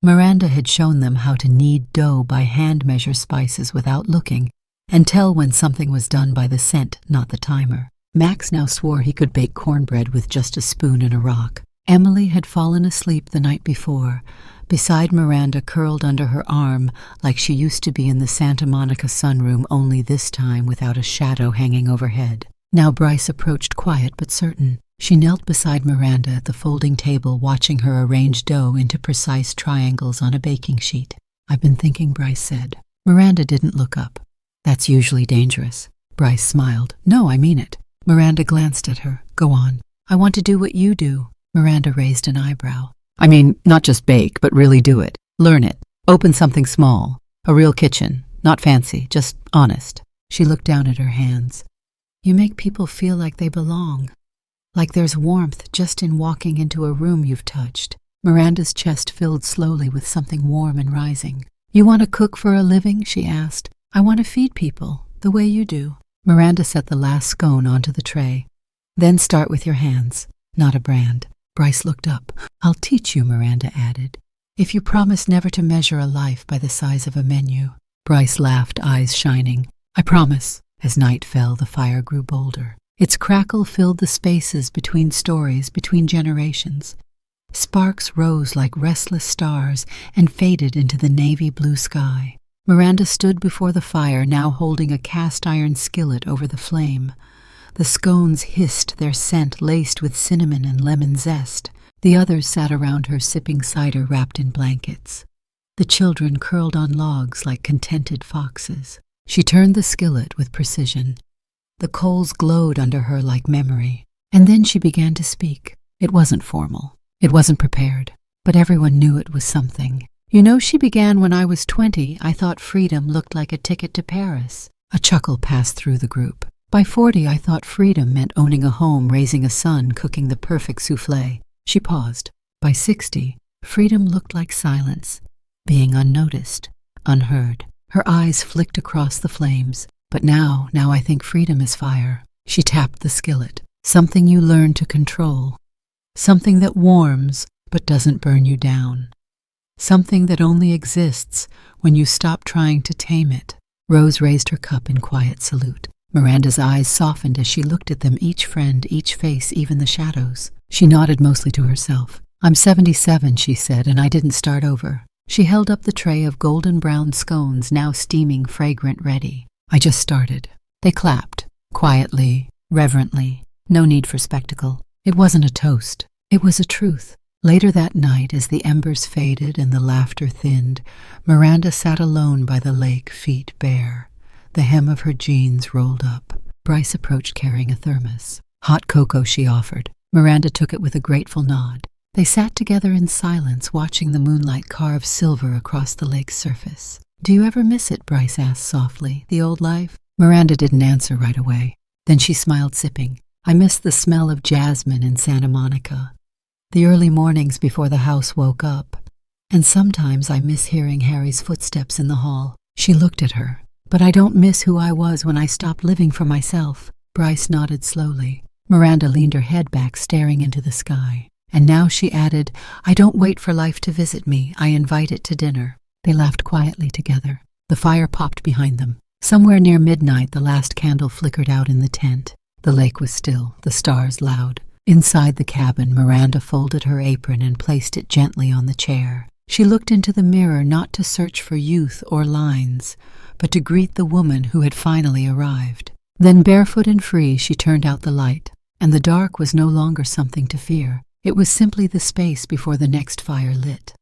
Miranda had shown them how to knead dough by hand, measure spices without looking, and tell when something was done by the scent, not the timer. Max now swore he could bake cornbread with just a spoon and a rock. Emily had fallen asleep the night before, beside Miranda, curled under her arm like she used to be in the Santa Monica sunroom, only this time without a shadow hanging overhead. Now Bryce approached, quiet but certain. She knelt beside Miranda at the folding table, watching her arrange dough into precise triangles on a baking sheet. I've been thinking, Bryce said. Miranda didn't look up. That's usually dangerous. Bryce smiled. No, I mean it. Miranda glanced at her. Go on. I want to do what you do. Miranda raised an eyebrow. I mean, not just bake, but really do it. Learn it. Open something small. A real kitchen. Not fancy, just honest. She looked down at her hands. You make people feel like they belong. Like there's warmth just in walking into a room you've touched. Miranda's chest filled slowly with something warm and rising. You want to cook for a living? She asked. I want to feed people, the way you do. Miranda set the last scone onto the tray. Then start with your hands, not a brand. Bryce looked up. I'll teach you, Miranda added, if you promise never to measure a life by the size of a menu. Bryce laughed, eyes shining. I promise. As night fell, the fire grew bolder. Its crackle filled the spaces between stories, between generations. Sparks rose like restless stars and faded into the navy blue sky. Miranda stood before the fire, now holding a cast-iron skillet over the flame. The scones hissed, their scent laced with cinnamon and lemon zest. The others sat around her, sipping cider wrapped in blankets. The children curled on logs like contented foxes. She turned the skillet with precision. The coals glowed under her like memory. And then she began to speak. It wasn't formal. It wasn't prepared. But everyone knew it was something. You know, she began when I was 20. I thought freedom looked like a ticket to Paris. A chuckle passed through the group. By 40, I thought freedom meant owning a home, raising a son, cooking the perfect soufflé. She paused. By 60, freedom looked like silence, being unnoticed, unheard. Her eyes flicked across the flames. But now I think freedom is fire. She tapped the skillet. Something you learn to control. Something that warms but doesn't burn you down. Something that only exists when you stop trying to tame it. Rose raised her cup in quiet salute. Miranda's eyes softened as she looked at them, each friend, each face, even the shadows. She nodded mostly to herself. I'm 77, she said, and I didn't start over. She held up the tray of golden brown scones, now steaming, fragrant, ready. I just started. They clapped, quietly, reverently. No need for spectacle. It wasn't a toast. It was a truth. Later that night, as the embers faded and the laughter thinned, Miranda sat alone by the lake, feet bare. The hem of her jeans rolled up. Bryce approached carrying a thermos. Hot cocoa, she offered. Miranda took it with a grateful nod. They sat together in silence, watching the moonlight carve silver across the lake's surface. Do you ever miss it? Bryce asked softly. The old life? Miranda didn't answer right away. Then she smiled, sipping. I miss the smell of jasmine in Santa Monica. The early mornings before the house woke up. And sometimes I miss hearing Harry's footsteps in the hall. She looked at her. But I don't miss who I was when I stopped living for myself. Bryce nodded slowly. Miranda leaned her head back, staring into the sky. And now she added, I don't wait for life to visit me. I invite it to dinner. They laughed quietly together. The fire popped behind them. Somewhere near midnight, the last candle flickered out in the tent. The lake was still, the stars loud. Inside the cabin, Miranda folded her apron and placed it gently on the chair. She looked into the mirror not to search for youth or lines, but to greet the woman who had finally arrived. Then, barefoot and free, she turned out the light, and the dark was no longer something to fear. It was simply the space before the next fire lit.